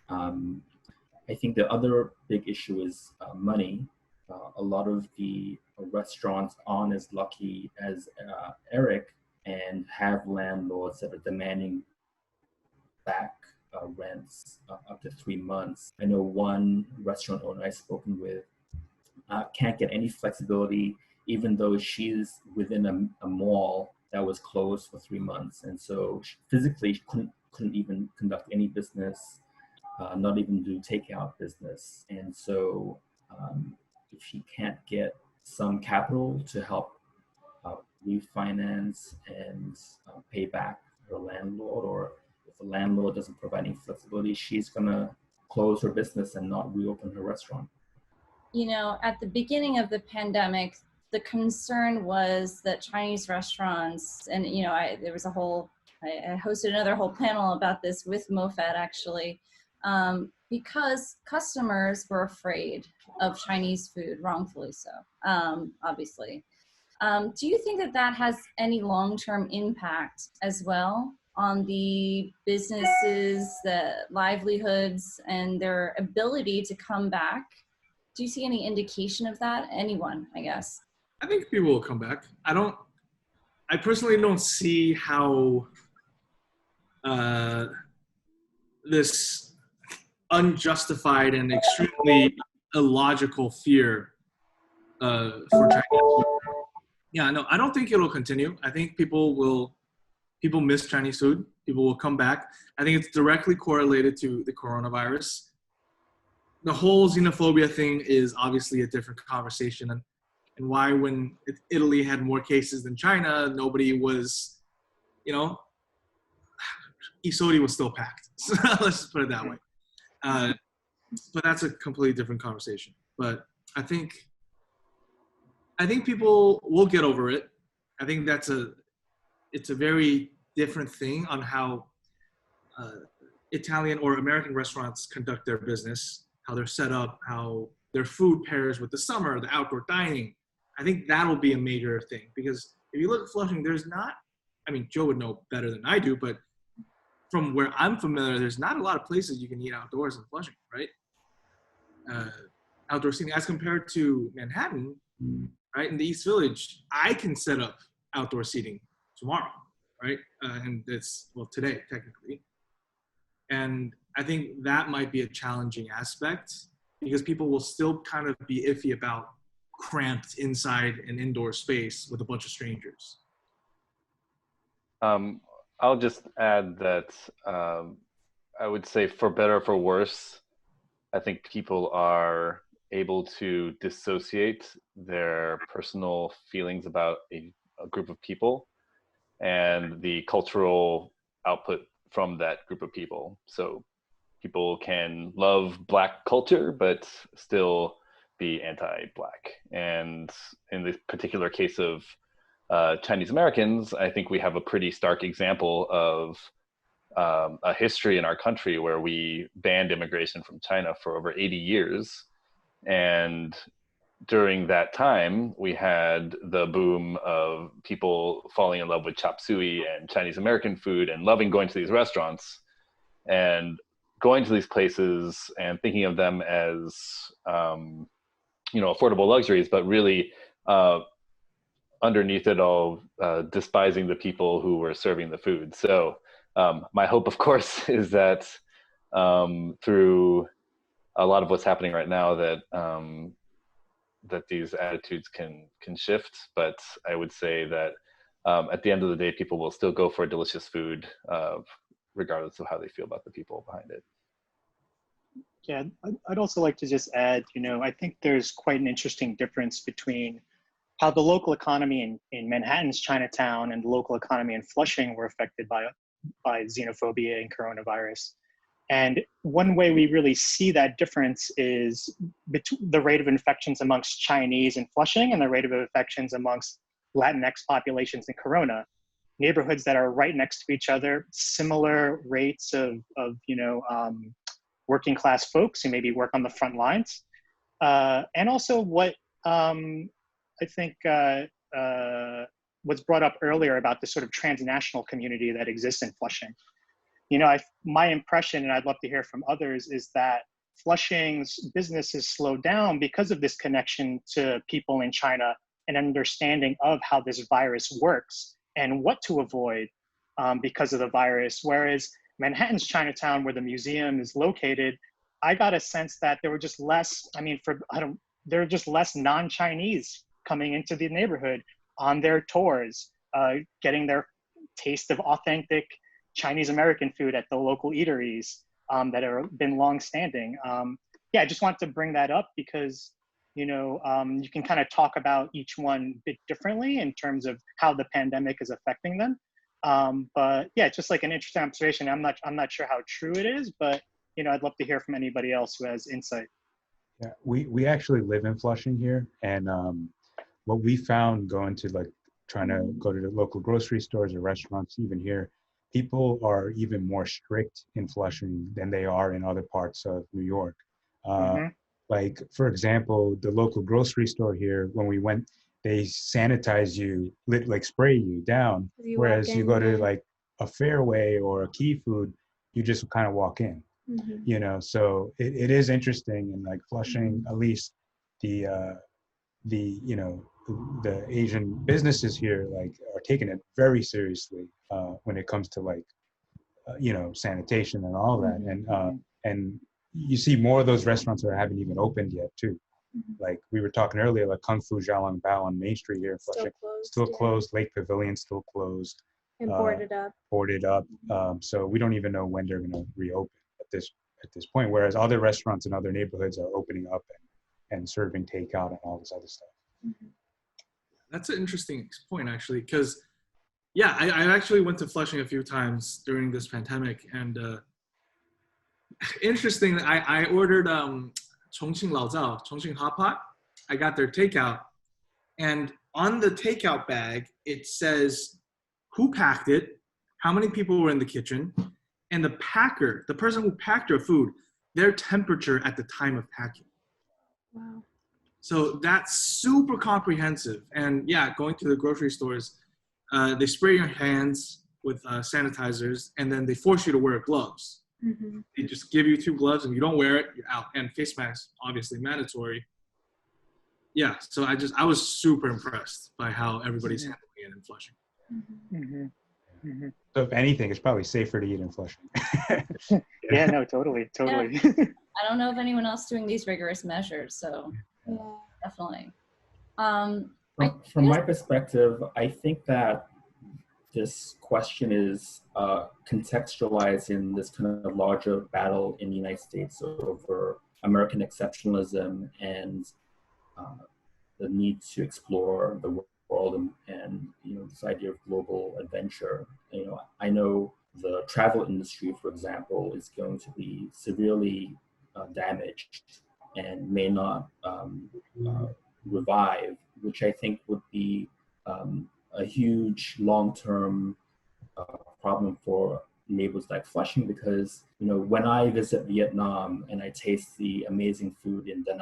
I think the other big issue is money. A lot of the restaurants aren't as lucky as Eric and have landlords that are demanding back rents up to 3 months. I know one restaurant owner I've spoken with can't get any flexibility, even though she's within a mall that was closed for 3 months, and so she physically couldn't even conduct any business, not even do takeout business. And so if she can't get some capital to help refinance and pay back her landlord, or if the landlord doesn't provide any flexibility, she's gonna close her business and not reopen her restaurant. You know, at the beginning of the pandemic, the concern was that Chinese restaurants, and you know, I hosted another whole panel about this with MOFAD actually, because customers were afraid of Chinese food, wrongfully so, obviously. Do you think that that has any long-term impact as well on the businesses, the livelihoods, and their ability to come back? Do you see any indication of that? Anyone, I guess. I think people will come back. I personally don't see how this unjustified and extremely illogical fear for Chinese food. Yeah, no, I don't think it'll continue. I think people miss Chinese food. People will come back. I think it's directly correlated to the coronavirus. The whole xenophobia thing is obviously a different conversation, and why when Italy had more cases than China, nobody was, you know, Isodi was still packed. So let's just put it that way. But that's a completely different conversation. But I think people will get over it. I think it's a very different thing on how Italian or American restaurants conduct their business, how they're set up, how their food pairs with the summer, the outdoor dining. I think that'll be a major thing, because if you look at Flushing, there's not, I mean, Joe would know better than I do, but from where I'm familiar, there's not a lot of places you can eat outdoors in Flushing, right? Outdoor seating as compared to Manhattan, right? In the East Village, I can set up outdoor seating tomorrow, right? And it's, well, today, technically. And I think that might be a challenging aspect, because people will still kind of be iffy about cramped inside an indoor space with a bunch of strangers. I'll just add that I would say, for better or for worse, I think people are able to dissociate their personal feelings about a group of people and the cultural output from that group of people. So people can love Black culture, but still be anti-Black. And in the particular case of Chinese Americans, I think we have a pretty stark example of a history in our country where we banned immigration from China for over 80 years. And during that time, we had the boom of people falling in love with chop suey and Chinese American food and loving going to these restaurants and going to these places and thinking of them as, affordable luxuries, but really underneath it all, despising the people who were serving the food. So my hope, of course, is that through a lot of what's happening right now, that these attitudes can shift. But I would say that at the end of the day, people will still go for delicious food, regardless of how they feel about the people behind it. Yeah, I'd also like to just add, I think there's quite an interesting difference between how the local economy in Manhattan's Chinatown and the local economy in Flushing were affected by xenophobia and coronavirus. And one way we really see that difference is the rate of infections amongst Chinese in Flushing and the rate of infections amongst Latinx populations in Corona. Neighborhoods that are right next to each other, similar rates of working class folks who maybe work on the front lines. And also what I think was brought up earlier about the sort of transnational community that exists in Flushing. My impression, and I'd love to hear from others, is that Flushing's business has slowed down because of this connection to people in China and understanding of how this virus works and what to avoid because of the virus. Whereas Manhattan's Chinatown, where the museum is located, I got a sense that there were just less, there were just less non-Chinese coming into the neighborhood on their tours, getting their taste of authentic Chinese American food at the local eateries that have been long-standing. I just wanted to bring that up because, you can kind of talk about each one a bit differently in terms of how the pandemic is affecting them. But yeah, just like an interesting observation. I'm not sure how true it is, but I'd love to hear from anybody else who has insight. Yeah, we actually live in Flushing here, and what we found going to trying to go to the local grocery stores or restaurants, even here, people are even more strict in Flushing than they are in other parts of New York. Like, for example, the local grocery store here, when we went, they sanitize you, spray you down. Whereas you go to a Fairway or a Key Food, you just kind of walk in. So it is interesting, and Flushing, at least the Asian businesses here are taking it very seriously when it comes to sanitation and all that, and you see more of those restaurants that haven't even opened yet too. Like we were talking earlier, like Kung Fu Xiaolong Bao on Main Street here in Flushing, still closed. Lake Pavilion still closed. And boarded up. Boarded up. So we don't even know when they're going to reopen at this point. Whereas other restaurants in other neighborhoods are opening up and serving takeout and all this other stuff. That's an interesting point, actually, because I actually went to Flushing a few times during this pandemic, and interesting. I ordered Chongqing Lao Zao, Chongqing hot pot. I got their takeout, and on the takeout bag it says who packed it, how many people were in the kitchen, and the packer, the person who packed your food, their temperature at the time of packing. Wow. So that's super comprehensive. And yeah, going to the grocery stores, they spray your hands with sanitizers, and then they force you to wear gloves. They just give you 2 gloves, and you don't wear it, you're out. And face masks, obviously mandatory. Yeah, so I was super impressed by how everybody's handling it in Flushing. So if anything, it's probably safer to eat in Flushing. Yeah, no, totally. Yeah. I don't know of anyone else doing these rigorous measures, so definitely. From my perspective, I think that this question is contextualized in this kind of larger battle in the United States over American exceptionalism and the need to explore the world and this idea of global adventure. I know the travel industry, for example, is going to be severely damaged and may not revive, which I think would be a huge long-term problem for neighbors like Flushing, because when I visit Vietnam and I taste the amazing food in Da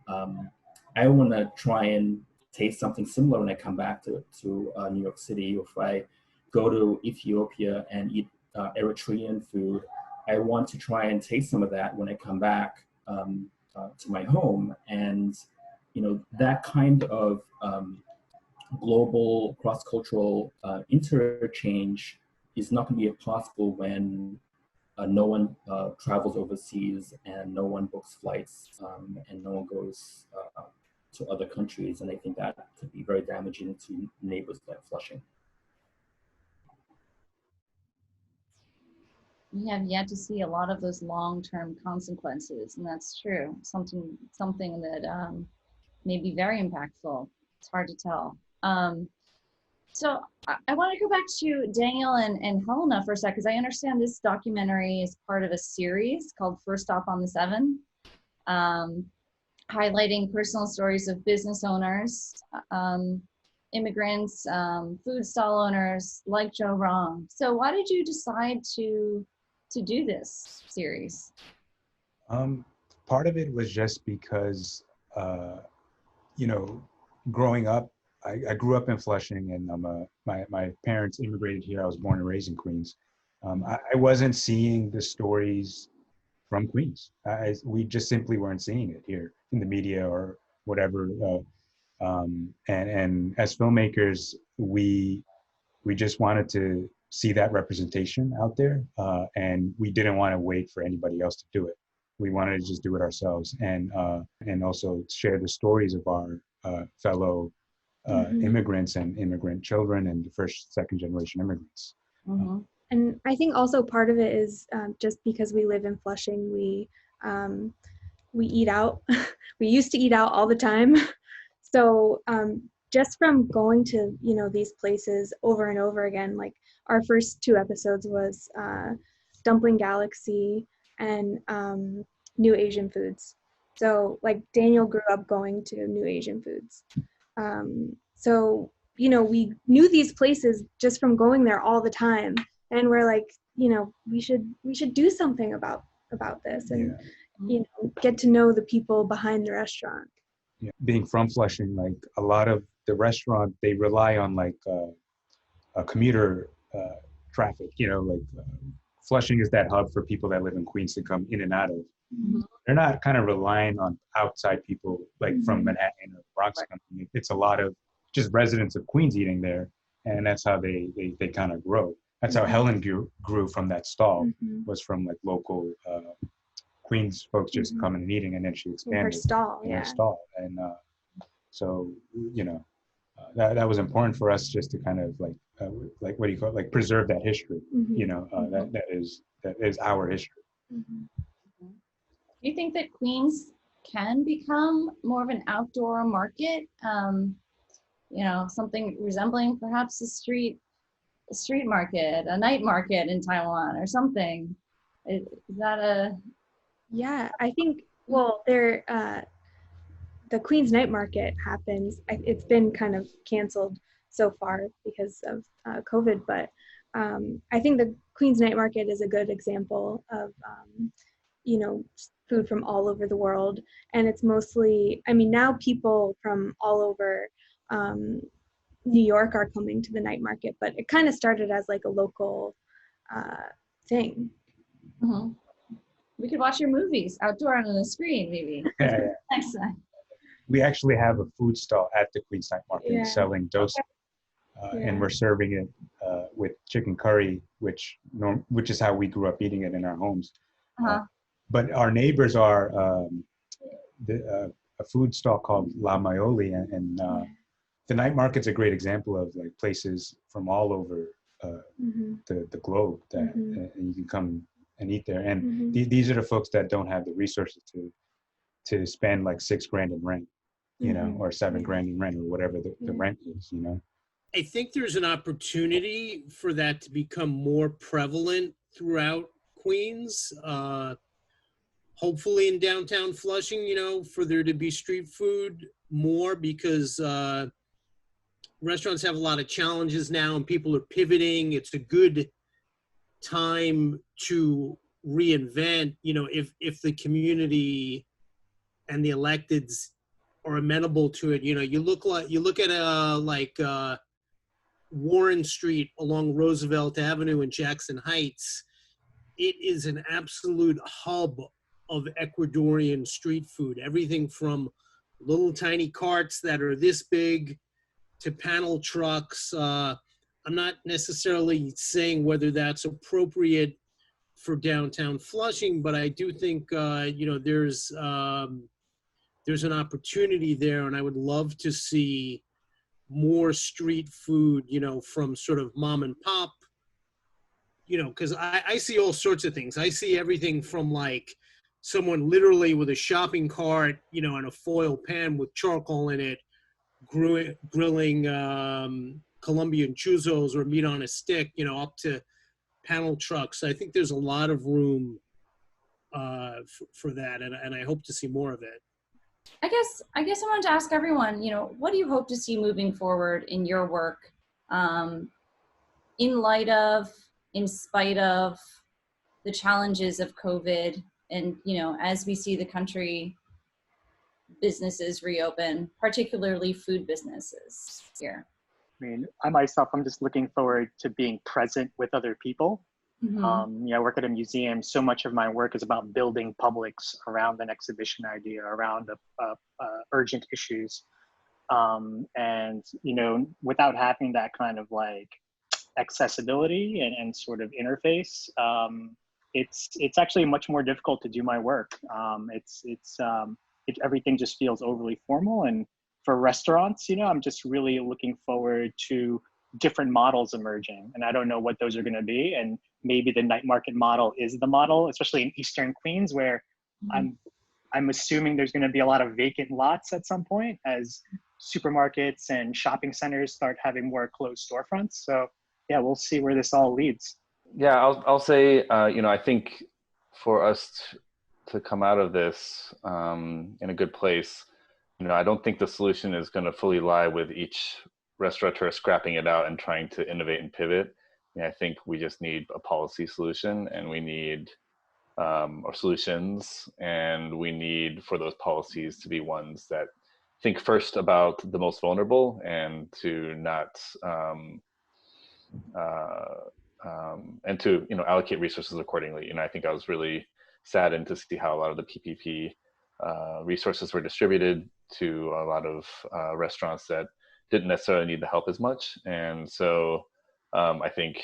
Nang, I want to try and taste something similar when I come back to New York City. Or if I go to Ethiopia and eat Eritrean food, I want to try and taste some of that when I come back to my home. And that kind of global cross-cultural interchange is not going to be possible when no one travels overseas and no one books flights and no one goes to other countries. And I think that could be very damaging to neighbors like Flushing. We have yet to see a lot of those long-term consequences, and that's true. Something that may be very impactful. It's hard to tell. So I want to go back to Daniel and Helena for a sec, because I understand this documentary is part of a series called First Stop on the Seven, highlighting personal stories of business owners, immigrants, food stall owners like Joe Rong. So why did you decide to do this series? Part of it was just because, growing up, I grew up in Flushing, and my parents immigrated here. I was born and raised in Queens. I wasn't seeing the stories from Queens. We just simply weren't seeing it here in the media or whatever. And as filmmakers, we just wanted to see that representation out there, and we didn't want to wait for anybody else to do it. We wanted to just do it ourselves, and also share the stories of our fellow immigrants and immigrant children and the first, second generation immigrants. And I think also part of it is just because we live in Flushing, we eat out. We used to eat out all the time. So just from going to these places over and over again, like our first 2 episodes was Dumpling Galaxy and New Asian Foods. So like Daniel grew up going to New Asian Foods. So we knew these places just from going there all the time, and we're like, we should do something about this, and get to know the people behind the restaurant. Yeah. Being from Flushing, like a lot of the restaurant, they rely on like a commuter traffic. Flushing is that hub for people that live in Queens to come in and out of. They're not kind of relying on outside people like from Manhattan or Bronx. Right. It's a lot of just residents of Queens eating there, and that's how they kind of grow. That's how Helen grew from that stall, was from like local Queens folks just coming and eating, and then she expanded her stall, her stall. And so that was important for us, just to kind of like what do you call it? Like preserve that history. That is our history. Do you think that Queens can become more of an outdoor market? Something resembling perhaps a street market, a night market in Taiwan or something. Is that a... Yeah, I think, well, the Queens Night Market happens. It's been kind of canceled so far because of COVID, but I think the Queens Night Market is a good example of, food from all over the world. And it's mostly, now people from all over New York are coming to the night market, but it kind of started as like a local thing. We could watch your movies outdoor on the screen, maybe. Next time. We actually have a food stall at the Queens Night Market selling dosa, and we're serving it with chicken curry, which is how we grew up eating it in our homes. But our neighbors are a food stall called La Maioli, and the night market's a great example of like places from all over the globe that and you can come and eat there. And these are the folks that don't have the resources to spend like $6,000 in rent, or $7,000 in rent, or whatever the rent is, I think there's an opportunity for that to become more prevalent throughout Queens. Hopefully in downtown Flushing, you know, for there to be street food more, because restaurants have a lot of challenges now and people are pivoting. It's a good time to reinvent, you know, if the community and the electeds are amenable to it. You know, you look at Warren Street along Roosevelt Avenue in Jackson Heights. It is an absolute hub of Ecuadorian street food. Everything from little tiny carts that are this big to panel trucks. I'm not necessarily saying whether that's appropriate for downtown Flushing, but I do think you know, there's an opportunity there, and I would love to see more street food, you know, from sort of mom and pop, you know, because I see all sorts of things. I see everything from like someone literally with a shopping cart, you know, and a foil pan with charcoal in it, grilling Colombian chuzos or meat on a stick, you know, up to panel trucks. I think there's a lot of room for that, and I hope to see more of it. I guess I wanted to ask everyone, you know, what do you hope to see moving forward in your work, in light of, in spite of the challenges of COVID, and, you know, as we see the country, businesses reopen, particularly food businesses here? I mean, I myself, I'm just looking forward to being present with other people. Mm-hmm. You know, I work at a museum. So much of my work is about building publics around an exhibition idea, around urgent issues. And, you know, without having that kind of like accessibility and sort of interface, it's actually much more difficult to do my work. Everything just feels overly formal. And for restaurants, you know, I'm just really looking forward to different models emerging, and I don't know what those are going to be. And maybe the night market model is the model, especially in Eastern Queens, where I'm assuming there's going to be a lot of vacant lots at some point as supermarkets and shopping centers start having more closed storefronts. So yeah, we'll see where this all leads. Yeah, I'll say, you know, I think for us to come out of this in a good place, you know, I don't think the solution is going to fully lie with each restaurateur scrapping it out and trying to innovate and pivot. I mean, I think we just need a policy solution, and we need or solutions, and we need for those policies to be ones that think first about the most vulnerable and to not and to, you know, allocate resources accordingly. And I think I was really saddened to see how a lot of the PPP resources were distributed to a lot of restaurants that didn't necessarily need the help as much. And so I think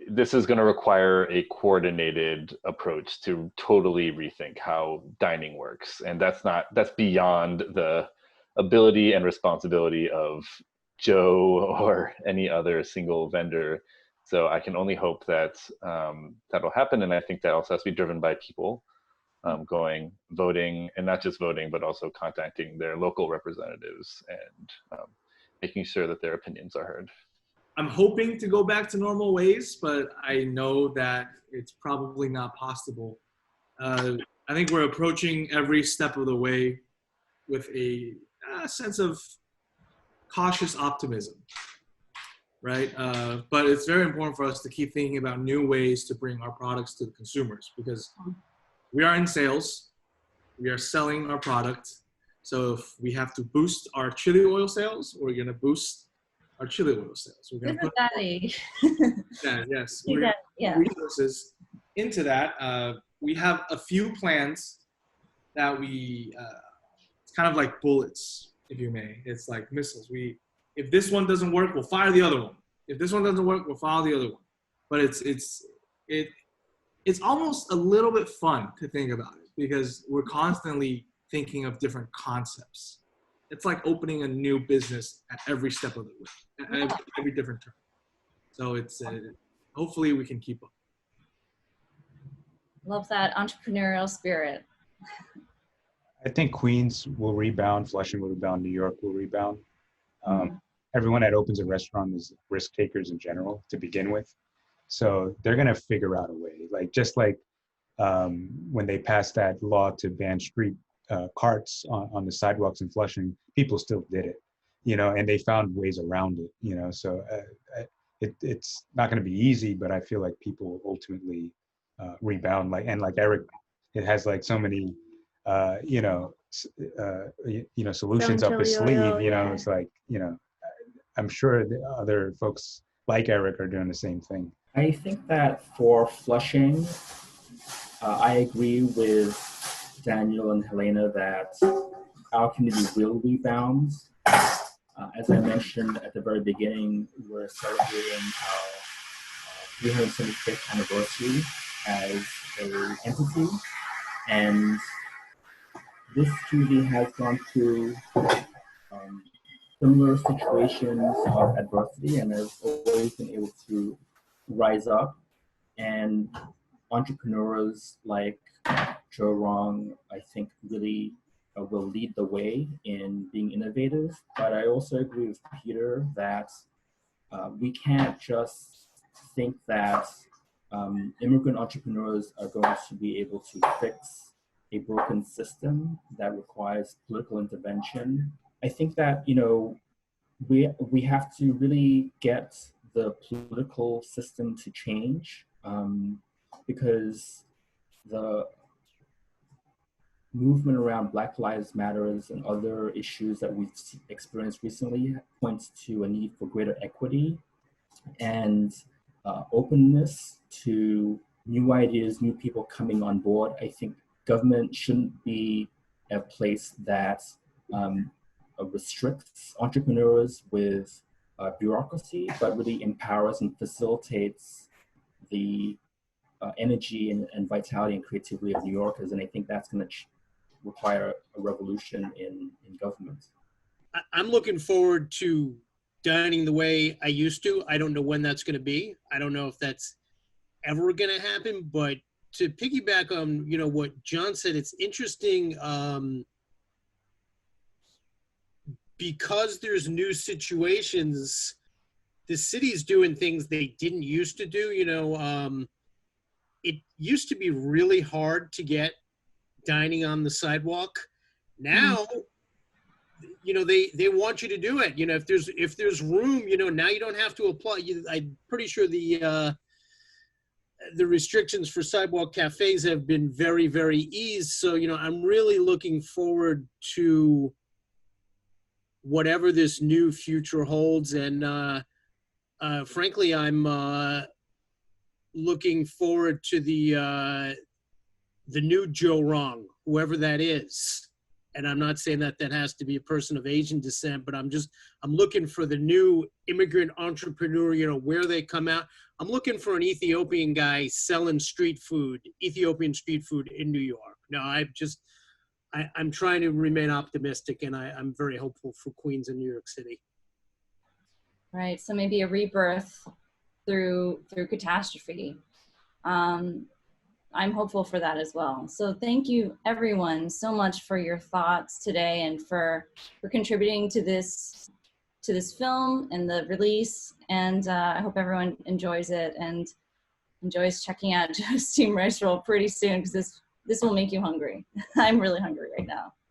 this is going to require a coordinated approach to totally rethink how dining works. And that's beyond the ability and responsibility of Joe or any other single vendor. So I can only hope that that'll happen. And I think that also has to be driven by people voting, and not just voting, but also contacting their local representatives and making sure that their opinions are heard. I'm hoping to go back to normal ways, but I know that it's probably not possible. I think we're approaching every step of the way with a sense of cautious optimism, right? But it's very important for us to keep thinking about new ways to bring our products to the consumers, because we are in sales, we are selling our product. So if we have to boost our chili oil sales, we're gonna boost our chili oil sales. We're gonna put resources into that. We have a few plans that it's kind of like bullets, if you may. It's like missiles. If this one doesn't work, we'll fire the other one. If this one doesn't work, we'll fire the other one. But it's almost a little bit fun to think about it, because we're constantly thinking of different concepts. It's like opening a new business at every step of the way, at every different turn. So it's hopefully we can keep up. Love that entrepreneurial spirit. I think Queens will rebound, Flushing will rebound, New York will rebound. Everyone that opens a restaurant is risk takers in general to begin with. So they're going to figure out a way, like just like when they passed that law to ban street carts on the sidewalks in Flushing, people still did it, and they found ways around it, so it's not going to be easy, but I feel like people ultimately rebound, like Eric, it has like so many solutions up his sleeve, it's like, I'm sure the other folks like Eric are doing the same thing. I think that for Flushing, I agree with Daniel and Helena that our community will rebound. As I mentioned at the very beginning, we're celebrating our 375th anniversary as an entity, and this community has gone through similar situations of adversity and has always been able to rise up. And entrepreneurs like Joe Rong, I think, really will lead the way in being innovative. But I also agree with Peter that we can't just think that immigrant entrepreneurs are going to be able to fix a broken system that requires political intervention. I think that, we have to really get the political system to change, because the movement around Black Lives Matters and other issues that we've experienced recently points to a need for greater equity and openness to new ideas, new people coming on board. I think government shouldn't be a place that restricts entrepreneurs with bureaucracy, but really empowers and facilitates the energy and vitality and creativity of New Yorkers. And I think that's going to require a revolution in government. I'm looking forward to dining the way I used to. I don't know when that's going to be. I don't know if that's ever going to happen, but to piggyback on, what John said, it's interesting, because there's new situations, the city's doing things they didn't used to do. It used to be really hard to get dining on the sidewalk. Now, they want you to do it. If there's room, now you don't have to apply. I'm pretty sure the restrictions for sidewalk cafes have been very, very eased. So, I'm really looking forward to whatever this new future holds. And frankly, I'm looking forward to the new Joe Rong, whoever that is. And I'm not saying that has to be a person of Asian descent, but I'm looking for the new immigrant entrepreneur, where they come out. I'm looking for an Ethiopian guy selling Ethiopian street food in New York. No, I'm trying to remain optimistic, and I'm very hopeful for Queens and New York City. Right, so maybe a rebirth through catastrophe. I'm hopeful for that as well. So thank you everyone so much for your thoughts today and for contributing to this film and the release. And I hope everyone enjoys it and enjoys checking out Joe's Steamed Rice Roll pretty soon, because this will make you hungry. I'm really hungry right now.